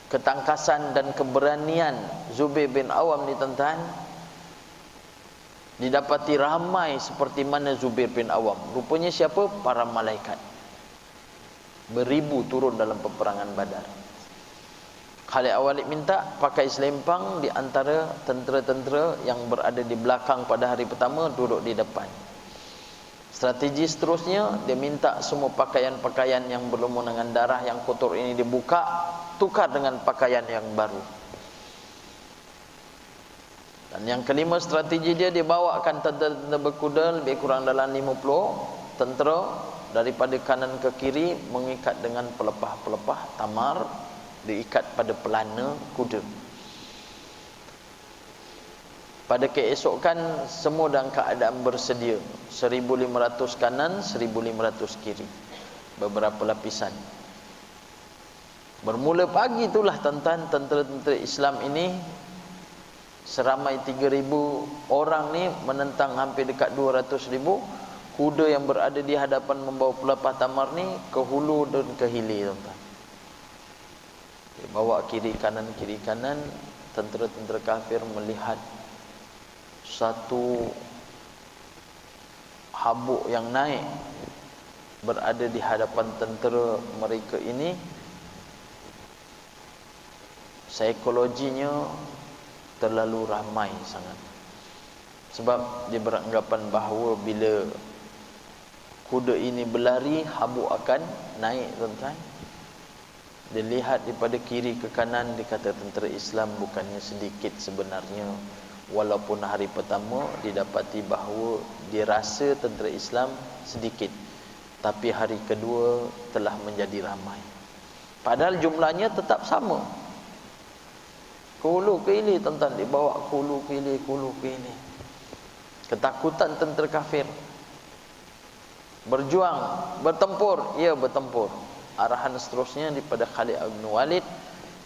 ketangkasan dan keberanian Zubair bin Awam ni, tuan-tuan, didapati ramai seperti mana Zubair bin Awam. Rupanya siapa? Para malaikat. Beribu turun dalam peperangan Badar. Khalid Walid minta pakai selempang di antara tentera-tentera yang berada di belakang pada hari pertama, duduk di depan. Strategi seterusnya, dia minta semua pakaian-pakaian yang berlumur dengan darah yang kotor ini dibuka, tukar dengan pakaian yang baru. Dan yang kelima, strategi dia bawakan tentera berkuda lebih kurang dalam 50 tentera daripada kanan ke kiri, mengikat dengan pelepah-pelepah tamar, diikat pada pelana kuda. Pada keesokan semua dalam keadaan bersedia, 1,500 kanan, 1,500 kiri, beberapa lapisan. Bermula pagi itulah, tuan-tuan, tentera-tentera Islam ini seramai 3,000 orang ni menentang hampir dekat 200,000. Kuda yang berada di hadapan membawa pelepah tamar ni ke hulu dan ke hilir, tuan-tuan. Dia bawa kiri kanan, tentera-tentera kafir melihat satu habuk yang naik berada di hadapan tentera mereka ini. Psikologinya terlalu ramai sangat, sebab dia beranggapan bahawa bila kuda ini berlari, habuk akan naik, tuan-tuan. Dia lihat daripada kiri ke kanan, dia kata tentera Islam bukannya sedikit sebenarnya. Walaupun hari pertama didapati bahawa dia rasa tentera Islam sedikit, tapi hari kedua telah menjadi ramai. Padahal jumlahnya tetap sama. Ke hulu ke hilir, tuan-tuan, dibawa ke hulu ke hilir. Ketakutan tentera kafir. Berjuang, bertempur, ya bertempur. Arahan seterusnya daripada Khalid bin Walid,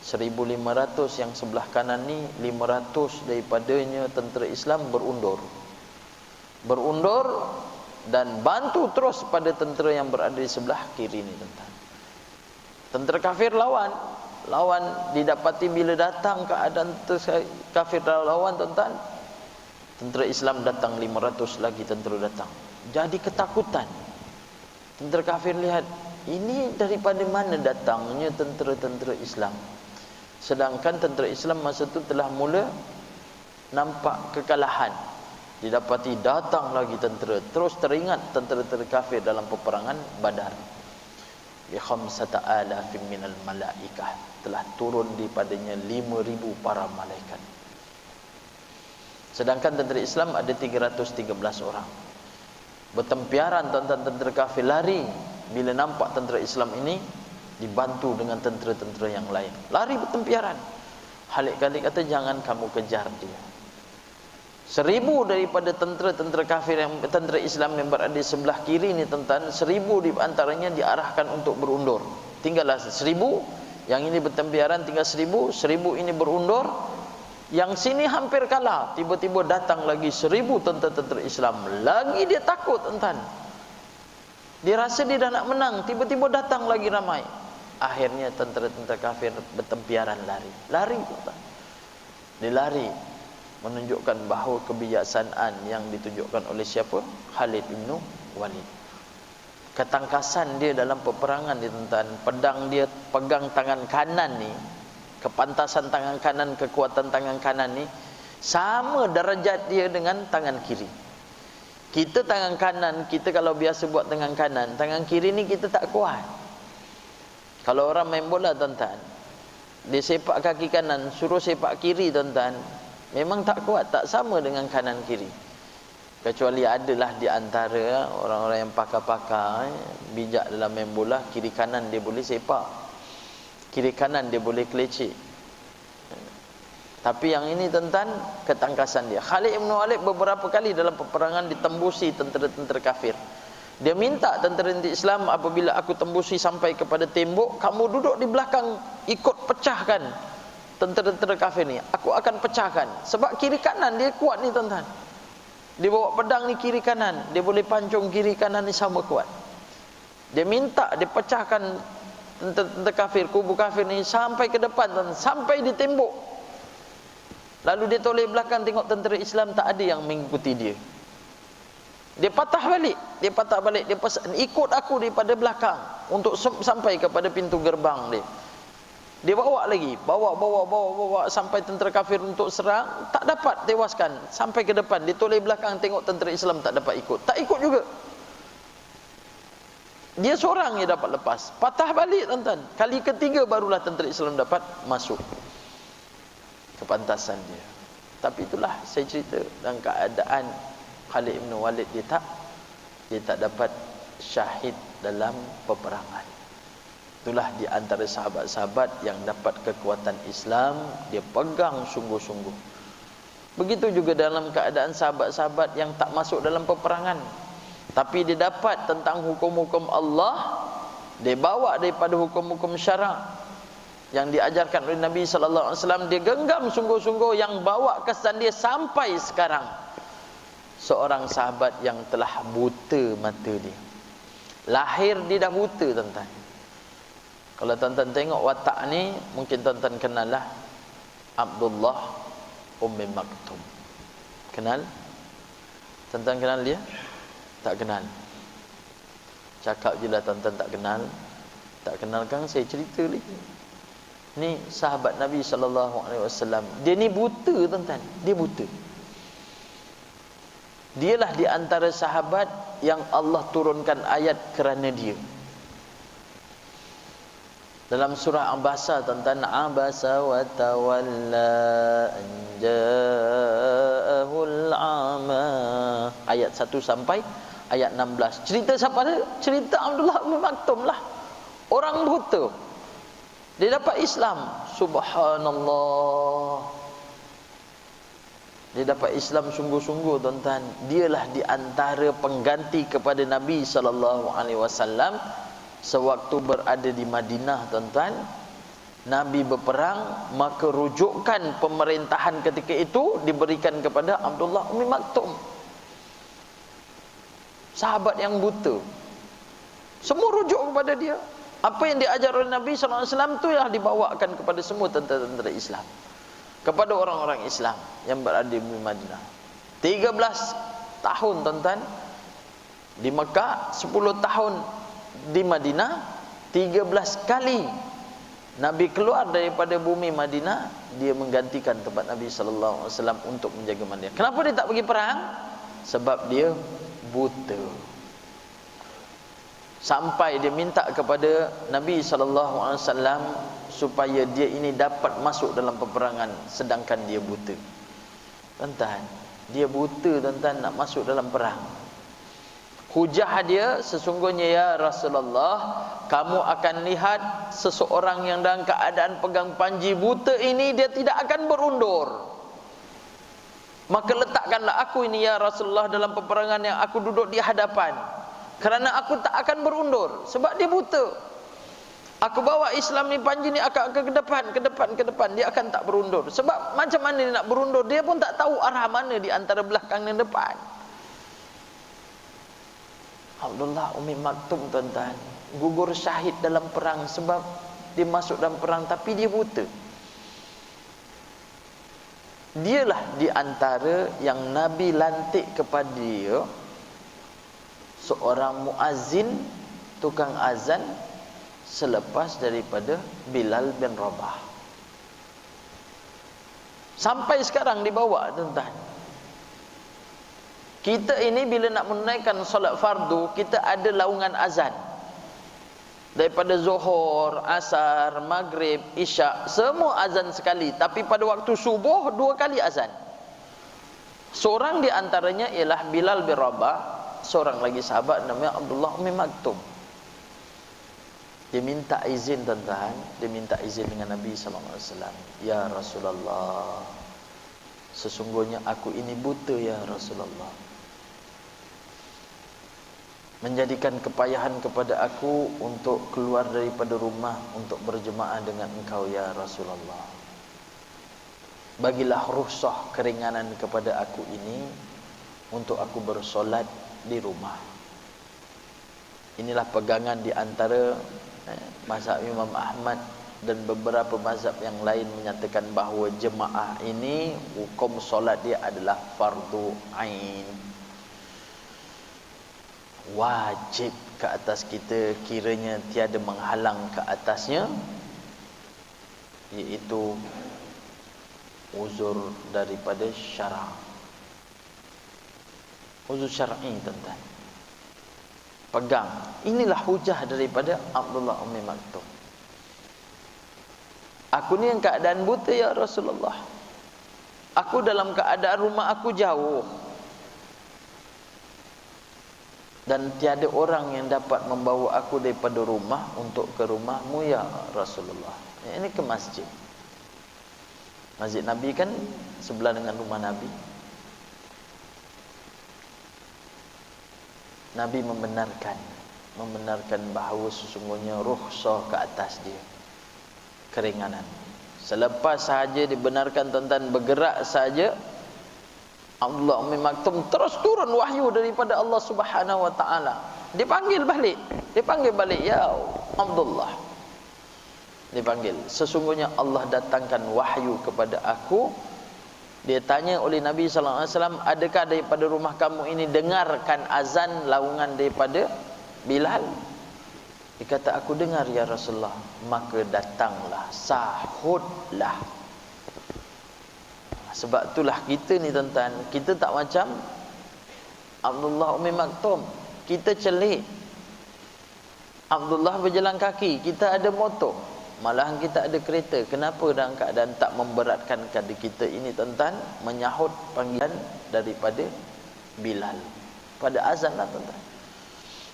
1,500 yang sebelah kanan ni, 500 daripadanya tentera Islam berundur dan bantu terus pada tentera yang berada di sebelah kiri ni, tuan-tuan. Tentera kafir lawan, didapati bila datang keadaan kafir lawan, tuan-tuan, tentera Islam datang 500 lagi tentera datang. Jadi ketakutan. Tentera kafir lihat, ini daripada mana datangnya tentera-tentera Islam? Sedangkan tentera Islam masa itu telah mula nampak kekalahan. Didapati datang lagi tentera, terus teringat tentera-tentera kafir dalam peperangan Badar. Bi 5,000 minal malaikah, telah turun daripadanya 5,000 para malaikat. Sedangkan tentera Islam ada 313 orang. Bertempiaran, tuan-tuan, tentera kafir lari bila nampak tentera Islam ini dibantu dengan tentera-tentera yang lain. Lari bertempiaran. Khalid kata, jangan kamu kejar dia. 1,000 daripada tentera-tentera kafir yang tentera Islam yang berada di sebelah kiri ni, tuan-tuan, 1,000 di antaranya diarahkan untuk berundur. Tinggallah 1,000, yang ini bertempiaran, tinggal 1,000 ini berundur. Yang sini hampir kalah, tiba-tiba datang lagi 1,000 tentera-tentera Islam. Lagi dia takut, tuan-tuan. Dia rasa dia dah nak menang, tiba-tiba datang lagi ramai. Akhirnya tentera-tentera kafir bertempiaran lari, tuan-tuan. Dia lari, menunjukkan bahawa kebijaksanaan yang ditunjukkan oleh siapa? Khalid bin Walid. Ketangkasan dia dalam peperangan ni, tuan-tuan. Pedang dia pegang tangan kanan ni, kepantasan tangan kanan, kekuatan tangan kanan ni sama derajat dia dengan tangan kiri. Kita tangan kanan, kita kalau biasa buat tangan kanan, tangan kiri ni kita tak kuat. Kalau orang main bola, tuan-tuan, dia sepak kaki kanan, suruh sepak kiri, tuan-tuan, Memang tak kuat, tak sama dengan kanan kiri. Kecuali adalah di antara orang-orang yang pakar-pakar, bijak dalam main bola, kiri kanan dia boleh sepak, kiri kanan dia boleh kelecek. Tapi yang ini tentang ketangkasan dia. Khalid bin Walid beberapa kali dalam peperangan ditembusi tentera-tentera kafir. Dia minta tentera Islam, apabila aku tembusi sampai kepada tembok, kamu duduk di belakang, ikut pecahkan tentera-tentera kafir ni. Aku akan pecahkan. Sebab kiri kanan dia kuat ni tuan-tuan. Dia bawa pedang ni kiri kanan, dia boleh pancung kiri kanan ni sama kuat. Dia minta dia pecahkan tentera kafir, kubu kafir ni sampai ke depan tuan, sampai di tembok. Lalu dia toleh belakang, tengok tentera Islam tak ada yang mengikuti dia. Dia patah balik, dia pesan, ikut aku daripada belakang untuk sampai kepada pintu gerbang dia. Dia bawa lagi, bawa sampai tentera kafir untuk serang, tak dapat tewaskan, sampai ke depan, dia toleh belakang, tengok tentera Islam tak dapat ikut, tak ikut juga. Dia seorang yang dapat lepas, patah balik tuan-tuan. Kali ketiga barulah tentera Islam dapat masuk ke pantasan dia. Tapi itulah saya cerita, dalam keadaan Khalid bin Walid dia tak dapat syahid dalam peperangan. Itulah di antara sahabat-sahabat yang dapat kekuatan Islam, dia pegang sungguh-sungguh. Begitu juga dalam keadaan sahabat-sahabat yang tak masuk dalam peperangan, tapi dia dapat tentang hukum-hukum Allah, dia bawa daripada hukum-hukum syarak yang diajarkan oleh Nabi sallallahu alaihi wasallam, dia genggam sungguh-sungguh, yang bawa kesan dia sampai sekarang. Seorang sahabat yang telah buta mata dia. Lahir dia dah buta tuan-tuan. Kalau tuan-tuan tengok watak ni, mungkin tuan-tuan kenal lah Abdullah Ummi Maktum. Kenal? Tuan-tuan kenal dia? Tak kenal. Cakap je lah tuan-tuan tak kenal. Tak kenal kan saya cerita lagi. Ni sahabat Nabi sallallahu alaihi wasallam. Dia ni buta tuan-tuan, dia buta. Dialah di antara sahabat yang Allah turunkan ayat kerana dia. Dalam surah Abasa tuan-tuan, abasa wa tawalla an ja'ahul ama, ayat 1 sampai ayat 16. Cerita siapa dia? Cerita Abdullah bin Maktum lah. Orang buta, dia dapat Islam. Subhanallah, dia dapat Islam sungguh-sungguh tuan-tuan. Dialah di antara pengganti kepada Nabi sallallahu alaihi wasallam sewaktu berada di Madinah tuan-tuan. Nabi berperang, maka rujukan pemerintahan ketika itu diberikan kepada Abdullah Ummi Maktum. Sahabat yang buta, semua rujuk kepada dia. Apa yang diajar oleh Nabi sallallahu alaihi wasallam tu yang dibawakan kepada semua tentera-tentera Islam, kepada orang-orang Islam yang berada di Madinah. 13 tahun tuan-tuan di Mekah, 10 tahun di Madinah. 13 kali Nabi keluar daripada bumi Madinah, dia menggantikan tempat Nabi sallallahu alaihi wasallam untuk menjaga Madinah. Kenapa dia tak pergi perang? Sebab dia buta. Sampai dia minta kepada Nabi sallallahu alaihi wasallam supaya dia ini dapat masuk dalam peperangan, sedangkan dia buta. Tuan-tuan, dia buta tuan-tuan, nak masuk dalam perang. Hujah dia, sesungguhnya ya Rasulullah, kamu akan lihat seseorang yang dalam keadaan pegang panji buta ini, dia tidak akan berundur. Maka letakkanlah aku ini ya Rasulullah dalam peperangan yang aku duduk di hadapan, kerana aku tak akan berundur, sebab dia buta. Aku bawa Islam ni, panji ni akan ke depan, dia akan tak berundur. Sebab macam mana dia nak berundur, dia pun tak tahu arah mana di antara belakang dan depan. Abdullah Ummi Maktum tuan-tuan gugur syahid dalam perang sebab dia masuk dalam perang tapi dia buta. Dialah di antara yang Nabi lantik kepada dia seorang muazzin, tukang azan, selepas daripada Bilal bin Rabah. Sampai sekarang dibawa tuan-tuan. Kita ini bila nak menunaikan solat fardu, kita ada laungan azan. Daripada Zuhur, Asar, Maghrib, Isyak, semua azan sekali. Tapi pada waktu subuh 2 kali azan. Seorang di antaranya ialah Bilal bin Rabah, seorang lagi sahabat namanya Abdullah Ummi Maktum. Dia minta izin, tuan-tuan, dia minta izin dengan Nabi SAW. Ya Rasulullah, sesungguhnya aku ini buta ya Rasulullah. Menjadikan kepayahan kepada aku untuk keluar daripada rumah untuk berjemaah dengan engkau ya Rasulullah. Bagilah rukhsah, keringanan kepada aku ini untuk aku bersolat di rumah. Inilah pegangan di antara mazhab Imam Ahmad dan beberapa mazhab yang lain menyatakan bahawa jemaah ini hukum solat dia adalah fardu ain, wajib ke atas kita kiranya tiada menghalang ke atasnya, iaitu uzur daripada syara'. Uzur syar'i, tuan-tuan. Pegang. Inilah hujah daripada Abdullah Ummi Maktum. Aku ni yang keadaan buta ya Rasulullah. Aku dalam keadaan rumah aku jauh. Dan tiada orang yang dapat membawa aku daripada rumah untuk ke rumahmu ya Rasulullah. Ini ke masjid. Masjid Nabi kan sebelah dengan rumah Nabi. Nabi membenarkan bahawa sesungguhnya rukhsah ke atas dia, keringanan. Selepas sahaja dibenarkan, tuan-tuan, bergerak saja, Abdullah Ummi Maktum terus turun wahyu daripada Allah Subhanahu wa taala. Dipanggil balik, ya Abdullah. Dipanggil. Sesungguhnya Allah datangkan wahyu kepada aku. Dia tanya oleh Nabi sallallahu alaihi wasallam, adakah daripada rumah kamu ini dengarkan azan laungan daripada Bilal? Dia kata, aku dengar ya Rasulullah. Maka datanglah, sahutlah. Sebab itulah kita ni, tuan-tuan, kita tak macam Abdullah Ummi Maktum. Kita celik. Abdullah berjalan kaki, kita ada motor, malahan kita ada kereta. Kenapa dalam keadaan tak memberatkan kepada kita ini, tuan-tuan, menyahut panggilan daripada Bilal pada azan lah, tuan-tuan.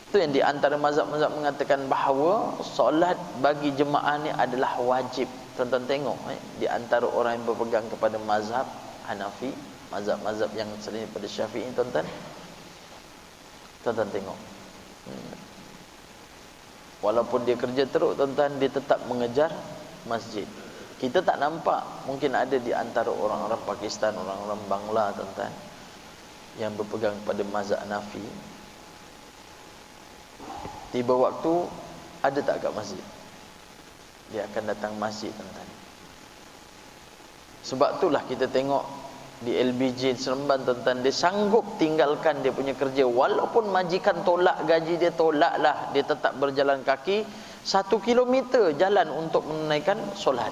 Itu yang di antara mazhab-mazhab mengatakan bahawa solat bagi jemaah ni adalah wajib. Tuan-tuan tengok, di antara orang yang berpegang kepada mazhab Hanafi, mazhab-mazhab yang selain daripada Syafi'i, tuan-tuan tengok, walaupun dia kerja teruk, tuan-tuan, dia tetap mengejar masjid. Kita tak nampak. Mungkin ada di antara orang-orang Pakistan, orang-orang Bangla, tuan-tuan, yang berpegang pada mazhab Hanafi, tiba waktu ada tak kat masjid, dia akan datang masjid, tuan-tuan. Sebab itulah kita tengok di LBJ Seremban, tuan-tuan, dia sanggup tinggalkan dia punya kerja, walaupun majikan tolak gaji dia, tolaklah, dia tetap berjalan kaki 1 kilometer jalan untuk menunaikan solat.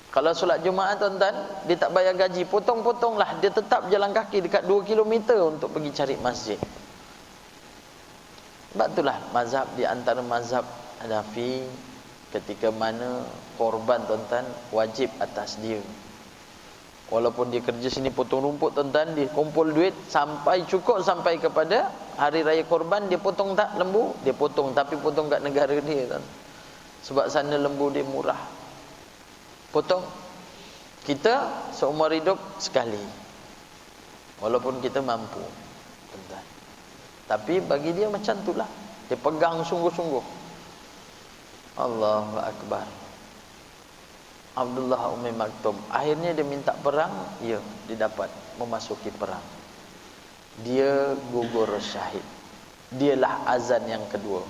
Kalau solat Jumaat, tuan-tuan, dia tak bayar gaji, potong-potonglah, dia tetap jalan kaki dekat 2 kilometer untuk pergi cari masjid. Sebab itulah mazhab di antara mazhab Hanafi, ketika mana korban, tuan-tuan, wajib atas dia. Walaupun dia kerja sini potong rumput, tuan-tuan, dia kumpul duit sampai cukup sampai kepada hari raya korban, dia potong tak lembu? Dia potong, tapi potong kat negara dia, tuan. Sebab sana lembu dia murah. Potong. Kita seumur hidup sekali, walaupun kita mampu, tuan-tuan. Tapi bagi dia macam itulah. Dia pegang sungguh-sungguh. Allahu Akbar. Abdullah Ummi Maktum akhirnya dia minta perang, ya, dia dapat memasuki perang. Dia gugur syahid. Dialah azan yang kedua.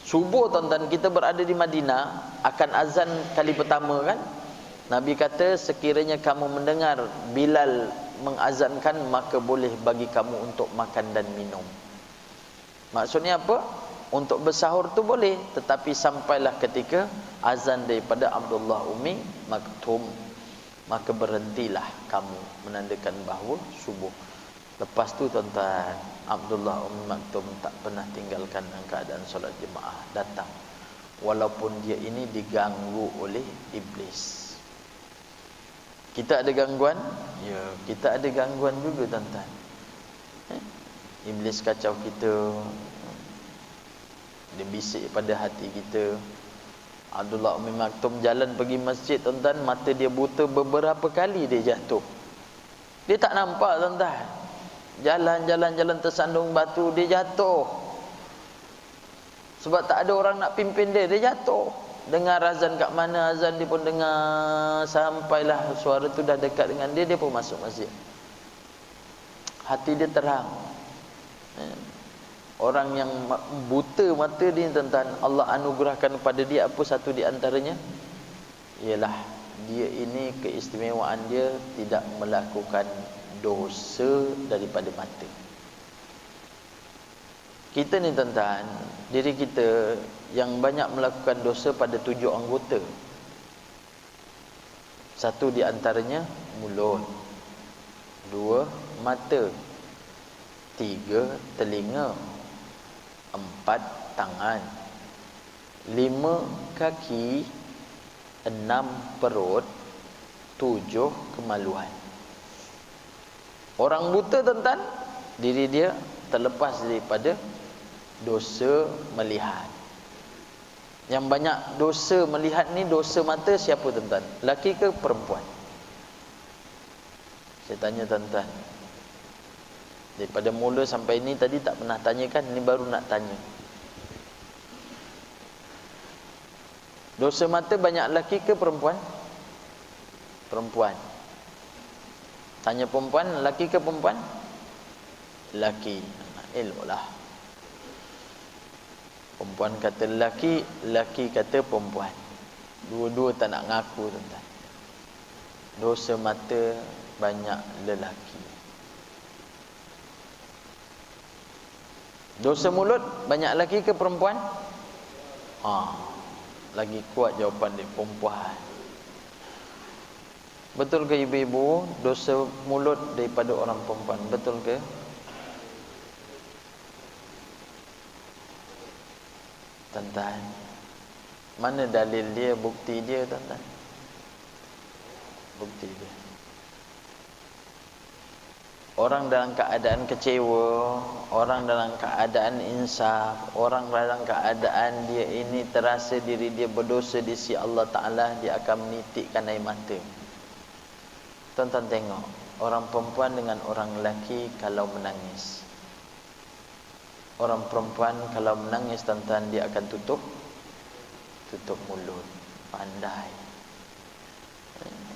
Subuh, tuan-tuan, kita berada di Madinah, akan azan kali pertama kan. Nabi kata, sekiranya kamu mendengar Bilal mengazankan, maka boleh bagi kamu untuk makan dan minum. Maksudnya apa? Untuk bersahur tu boleh, tetapi sampailah ketika azan daripada Abdullah Ummi Maktum, maka berhentilah kamu, menandakan bahawa subuh. Lepas tu tuan-tuan, Abdullah Maktum tak pernah tinggalkan dalam keadaan solat jemaah, datang walaupun dia ini diganggu oleh iblis. Kita ada gangguan? Ya, kita ada gangguan juga tuan-tuan. Iblis kacau kita, dia bisik pada hati kita. Abdullah Maktum jalan pergi masjid tuan-tuan, mata dia buta, beberapa kali dia jatuh. Dia tak nampak tuan-tuan. Jalan tersandung batu, dia jatuh. Sebab tak ada orang nak pimpin dia, dia jatuh. Dengar azan kat mana, azan dia pun dengar. Sampailah suara tu dah dekat dengan dia, dia pun masuk masjid. Hati dia terang. Orang yang buta mata dia tuan-tuan, Allah anugerahkan kepada dia apa satu di antaranya? Ialah dia ini keistimewaan dia tidak melakukan dosa daripada mata. Kita ni tuan-tuan, diri kita yang banyak melakukan dosa pada 7 anggota. Satu di antaranya mulut, 2 mata, 3 telinga, 4 tangan, 5 kaki, 6 perut, 7 kemaluan. Orang buta tuan-tuan, diri dia terlepas daripada dosa melihat. Yang banyak dosa melihat ni, dosa mata siapa tuan-tuan? Laki ke perempuan? Saya tanya tuan-tuan, daripada mula sampai ni tadi tak pernah tanyakan, ni baru nak tanya. Dosa mata banyak laki ke perempuan? Perempuan. Tanya perempuan, laki ke perempuan? Laki. Eloklah. Perempuan kata laki, laki kata perempuan. Dua-dua tak nak ngaku tuan-tuan. Dosa mata banyak lelaki. Dosa mulut banyak laki ke perempuan? Lagi kuat jawapan dia, perempuan. Betul ke ibu-ibu, dosa mulut daripada orang perempuan? Betul ke? Tuan-tuan, mana dalil dia, bukti dia tuan-tuan? Bukti dia. Orang dalam keadaan kecewa, orang dalam keadaan insaf, orang dalam keadaan dia ini terasa diri dia berdosa di sisi Allah Ta'ala, dia akan menitikkan air mata. Tuan-tuan tengok, orang perempuan dengan orang lelaki kalau menangis. Orang perempuan kalau menangis tuan-tuan, dia akan tutup mulut. Pandai.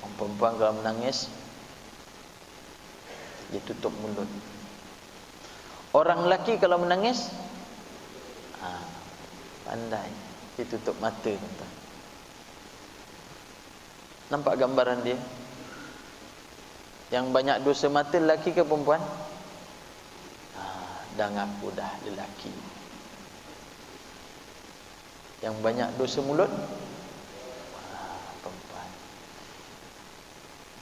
Orang perempuan kalau menangis, dia tutup mulut. Orang lelaki kalau menangis, pandai, dia tutup mata tuan-tuan. Nampak gambaran dia? Yang banyak dosa mata lelaki ke perempuan? Dah ngaku dah lelaki. Yang banyak dosa mulut? Perempuan.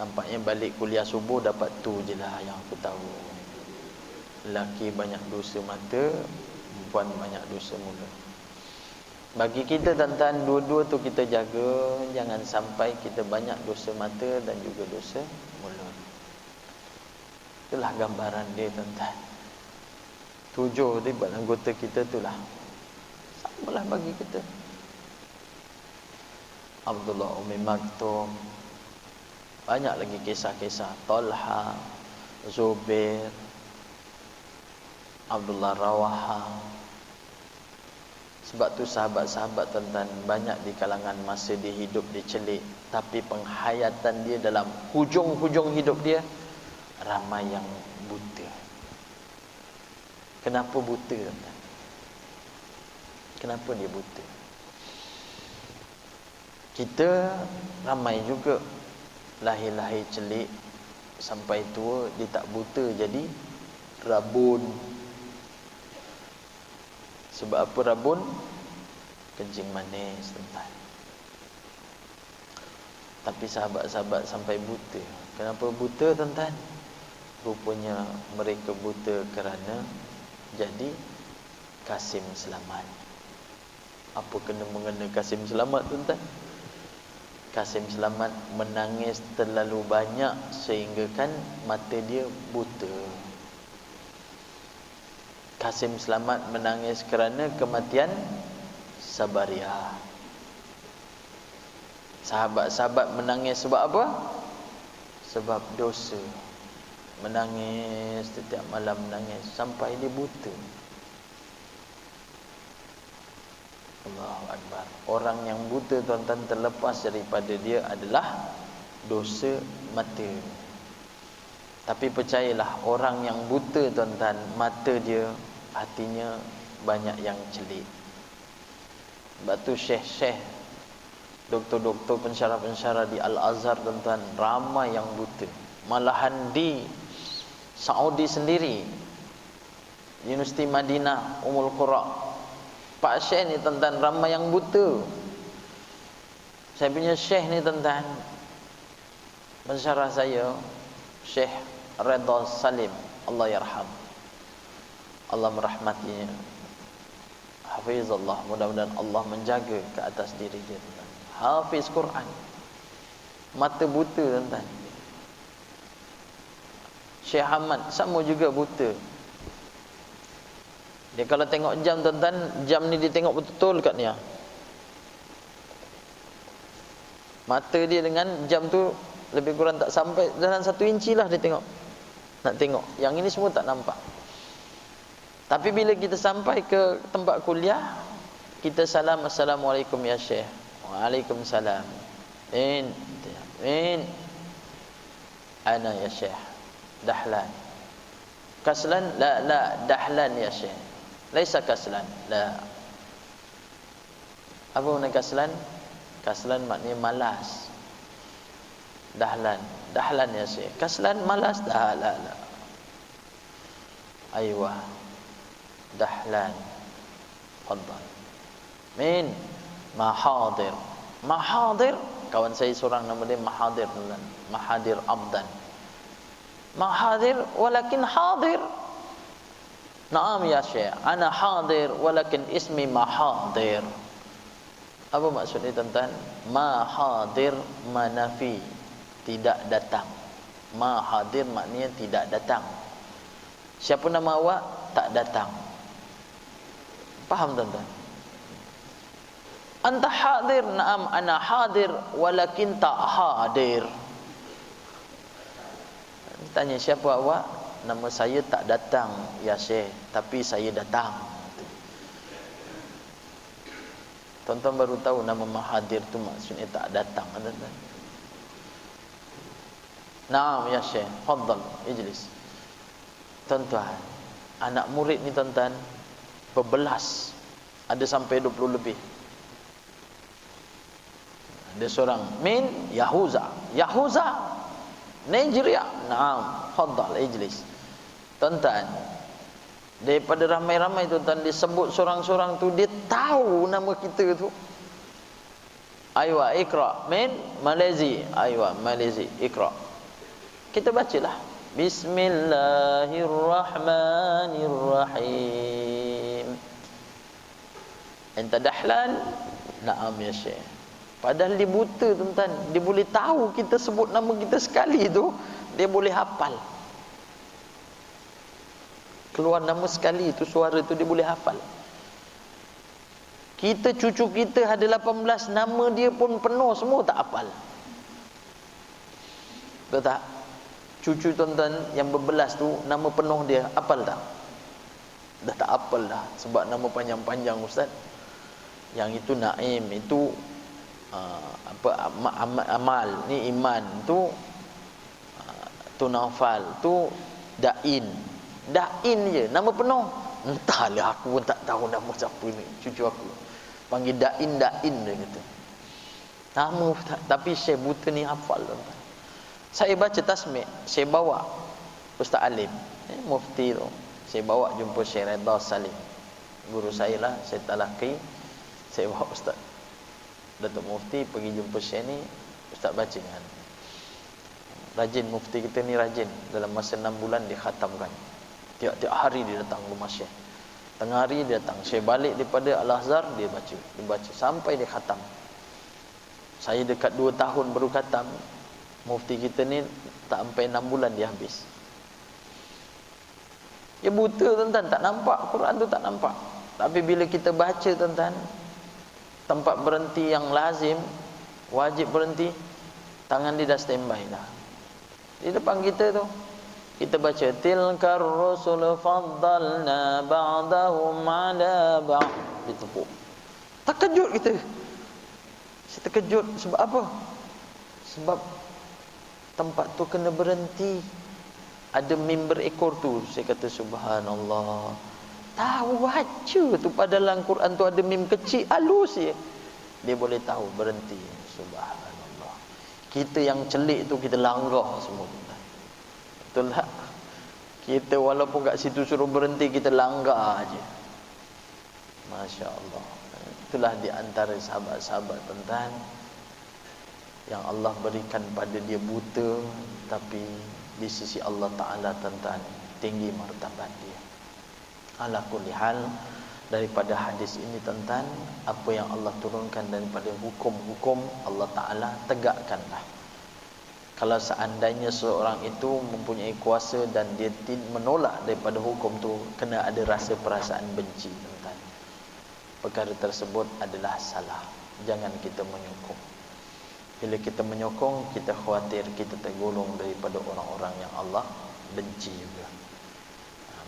Nampaknya balik kuliah subuh dapat tu je lah yang aku tahu. Lelaki banyak dosa mata, perempuan banyak dosa mulut. Bagi kita tuan-tuan, dua-dua tu kita jaga, jangan sampai kita banyak dosa mata dan juga dosa mulut. Itulah gambaran dia tuan-tuan. 7 ribat anggota kita itulah samalah bagi kita. Abdullah Maktum, banyak lagi kisah-kisah. Talha, Zubair, Abdullah Rawaha. Sebab tu sahabat-sahabat tuan-tuan, banyak di kalangan masa dia hidup dia celik, tapi penghayatan dia dalam hujung-hujung hidup dia ramai yang buta. Kenapa buta tuan-tuan? Kenapa dia buta? Kita ramai juga lahir-lahir celik sampai tua dia tak buta, jadi rabun. Sebab apa rabun? Kencing manis tuan-tuan. Tapi sahabat-sahabat sampai buta. Kenapa buta tuan-tuan? rupanya mereka buta kerana jadi Kasim Selamat. Apa kena mengena Kasim Selamat, tuan-tuan? Kasim Selamat menangis terlalu banyak sehingga kan mata dia buta. Kasim Selamat menangis kerana kematian Sabariah. Sahabat-sahabat menangis sebab apa? Sebab dosa. Menangis setiap malam, menangis sampai dia buta. Allahu Akbar. Orang yang buta, tuan-tuan, terlepas daripada dia adalah dosa mata. Tapi percayalah, orang yang buta, tuan-tuan, mata dia, hatinya banyak yang celik. Sebab tu syekh-syekh, doktor-doktor, pensyarah-pensyarah di Al-Azhar, tuan-tuan, ramai yang buta. Malahan di Saudi sendiri, Universiti Madinah, Ummul Qura, Pak Syekh ni, tuan-tuan, ramai yang buta. Saya punya syekh ni, tuan-tuan, pensyarah saya, Syekh Redha Salim, Allah yarham, Allah merahmatinya, hafizallah, mudah-mudahan Allah menjaga ke atas diri dia, tuan-tuan. Hafiz Quran, mata buta, tuan-tuan. Syekh Ahmad sama juga buta. Dia kalau tengok jam, tuan-tuan, jam ni dia tengok betul kat ni. Mata dia dengan jam tu lebih kurang tak sampai dalam 1 inci lah dia tengok. Nak tengok. Yang ini semua tak nampak. Tapi bila kita sampai ke tempat kuliah, kita salam, assalamualaikum ya Syekh. Waalaikumsalam. Min. Ana ya Syekh. Dahlan. Kaslan? La, dahlan ya Syekh. Laisa kaslan. La. Apa makna kaslan? Kaslan maknanya malas. Dahlan ya Syekh. Kaslan, malas? La. Aywa. Dahlan. Fadhal. Min. Mahadir. Kawan saya seorang nama dia Mahadir. Mahadir Abdan. Mahadir walakin hadir. Naam ya Syekh, ana hadir walakin ismi Mahadir. Apa maksudnya, tuan-tuan? Mahadir manafi, tidak datang. Mahadir maknanya tidak datang. Siapa nama awak? Tak datang. Faham, tuan-tuan? Anta hadir? Naam, ana hadir walakin tak hadir. Tanya, siapa awak? Nama saya tak datang ya Syekh, tapi saya datang. Tuan-tuan baru tahu nama Mahadir tu maksudnya tak datang, tuan-tuan. Naam ya Syekh, fadhal, ijlis. Tuan-tuan, anak murid ni, tuan-tuan, berbelas, ada sampai 20 lebih. Ada seorang min Yahuza Nigeria. Naam, fadhal, ijlis. Tuan-tuan, daripada ramai-ramai, tuan-tuan, disebut seorang-seorang tu, dia tahu nama kita tu. Aywa, ikra. Min Malaysia. Aywa, Malaysia, ikra. Kita bacalah. Bismillahirrahmanirrahim. Enta dahlan? Naam ya Syekh. Padahal dia buta, tuan-tuan. Dia boleh tahu kita sebut nama kita sekali tu, dia boleh hafal. Keluar nama sekali tu, suara tu dia boleh hafal. Kita, cucu kita ada 18, nama dia pun penuh semua tak hafal. Betul tak? Cucu, tuan-tuan, yang berbelas tu, nama penuh dia hafal tak? Dah tak hafal dah, sebab nama panjang-panjang, ustaz. Yang itu Naim, itu amal ni, iman tu, tu Naufal, tu Dain je, nama penuh. Entahlah, aku pun tak tahu nama siapa ni, cucu aku panggil Dain dia kata. Nama tapi Syekh buta ni hafal, tuan-tuan. Saya baca tasmik, saya bawa Ustaz Alim, mufti tu, saya bawa jumpa Syekh Redha Salim, guru saya lah, saya talaqi. Saya bawa Ustaz Datuk Mufti pergi jumpa Syekh ni, Ustaz baca kan. Rajin, mufti kita ni rajin. Dalam masa 6 bulan dia khatamkan. Tiap-tiap hari dia datang rumah Syekh. Tengah hari dia datang. Syekh balik daripada Al-Azhar, dia baca sampai dia khatam. Saya dekat 2 tahun baru khatam. Mufti kita ni tak sampai 6 bulan dia habis. Dia buta tuan-tuan, tak nampak Quran tu, tak nampak. Tapi bila kita baca tuan-tuan, tempat berhenti yang lazim, wajib berhenti, tangan dia dah standby dah. Di depan kita tu, kita baca tilkar rusul faddalna ba'dahum 'ala ba'd, ditepuk. Terkejut kita. Saya terkejut sebab apa? Sebab tempat tu kena berhenti. Ada mim berekor tu. Saya kata subhanallah. Tahu baca tu, pada dalam Quran tu ada mim kecil halus je. Dia boleh tahu berhenti. Subhanallah. Kita yang celik tu kita langgar semua. Betul tak? Kita walaupun kat situ suruh berhenti, kita langgar aja. Masya Allah. Itulah di antara sahabat-sahabat tuan-tuan yang Allah berikan pada dia buta, tapi di sisi Allah Ta'ala tuan-tuan tinggi martabat dia. Ala kulli hal, daripada hadis ini tuan-tuan, apa yang Allah turunkan daripada hukum-hukum Allah Ta'ala, tegakkanlah. Kalau seandainya seorang itu mempunyai kuasa dan dia menolak daripada hukum tu, kena ada rasa perasaan benci tuan-tuan. Perkara tersebut adalah salah. Jangan kita menyokong. Bila kita menyokong, kita khawatir kita tergolong daripada orang-orang yang Allah benci juga.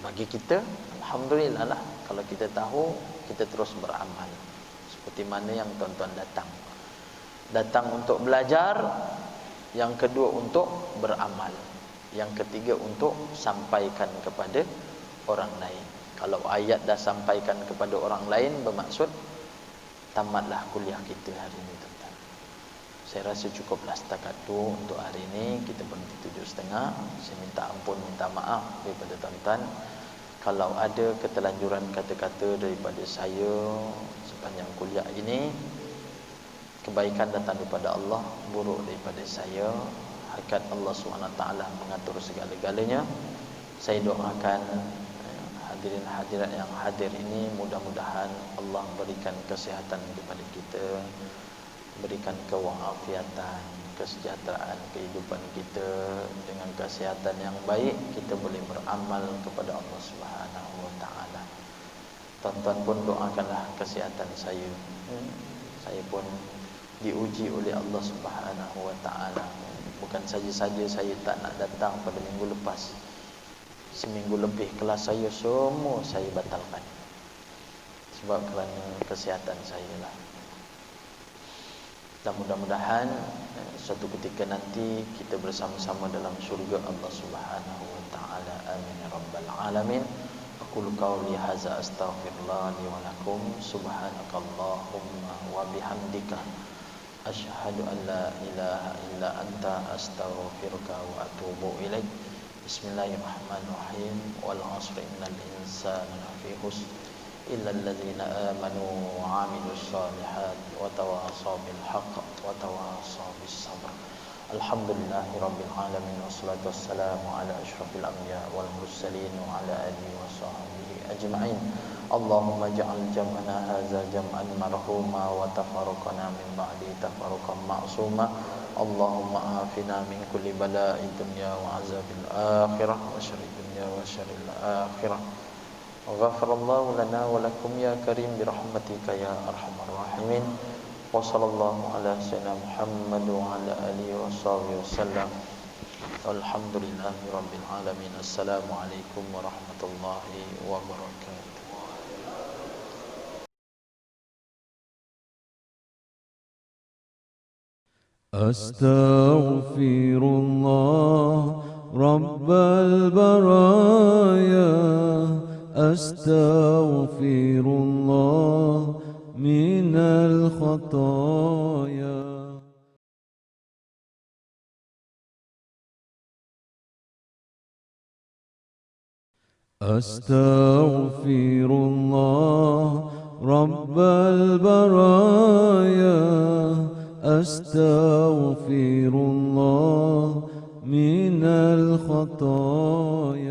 Bagi kita, alhamdulillah lah, kalau kita tahu, kita terus beramal. Seperti mana yang tuan-tuan datang untuk belajar, yang kedua untuk beramal, yang ketiga untuk sampaikan kepada orang lain. Kalau ayat dah sampaikan kepada orang lain, bermaksud tamatlah kuliah kita hari ini tuan-tuan. Saya rasa cukuplah setakat tu untuk hari ini. Kita berhenti 7.30. Saya minta ampun, minta maaf daripada tuan-tuan kalau ada ketelanjuran kata-kata daripada saya sepanjang kuliah ini. Kebaikan datang daripada Allah, buruk daripada saya. Hakikat Allah SWT mengatur segala-galanya. Saya doakan hadirin hadirat yang hadir ini, mudah-mudahan Allah berikan kesihatan kepada kita, berikan kewalafiatan, kesejahteraan kehidupan kita. Dengan kesihatan yang baik, kita boleh beramal kepada Allah Subhanahu wa taala. Tuan-tuan pun doakanlah kesihatan saya. Saya pun diuji oleh Allah Subhanahu wa taala. Bukan saja-saja saya tak nak datang pada minggu lepas. Seminggu lebih kelas saya semua saya batalkan. Sebab kerana kesihatan saya lah. Dan mudah-mudahan suatu ketika nanti kita bersama-sama dalam syurga Allah Subhanahu wa taala. Amin ya rabbal alamin. Aqulu qawli hadza astaghfirullah li wa lakum. Subhanakallahumma wa bihamdika asyhadu an la ilaha illa anta astaghfiruka wa atubu ilaik. Bismillahirrahmanirrahim. Wal 'asri innal insana lafi khusr illa alladzina amanu wa 'amilus shalihat wa tawassaw bil haqq wa tawassaw bis sabr. Alhamdulillahirabbil alamin wassalatu wassalamu ala asyrafil anbiya wal mursalin wa ala alihi wa sahbihi ajma'in. Allahumma ja'al jam'ana hadza jam'an marhuma wa tafarraqana min ba'di tafarruqan ma'suma. Allahumma afina min kulli bala'id dunya wa azabil akhirah wa syarrid dunya wa syarril akhirah. Ghafarallahu lana wa lakum ya karim bi rahmatika ya arhamar rahimin. Wa sallallahu ala sayyidina Muhammad wa ala alihi wa sahbihi wasallam. Alhamdulillahi rabbil alamin. Assalamualaikum warahmatullahi wabarakatuh. Astaghfirullah Rabbal baraya. Astaghfirullah minal khataya. Astaghfirullah Rabbal baraya. Astaghfirullah من الخطايا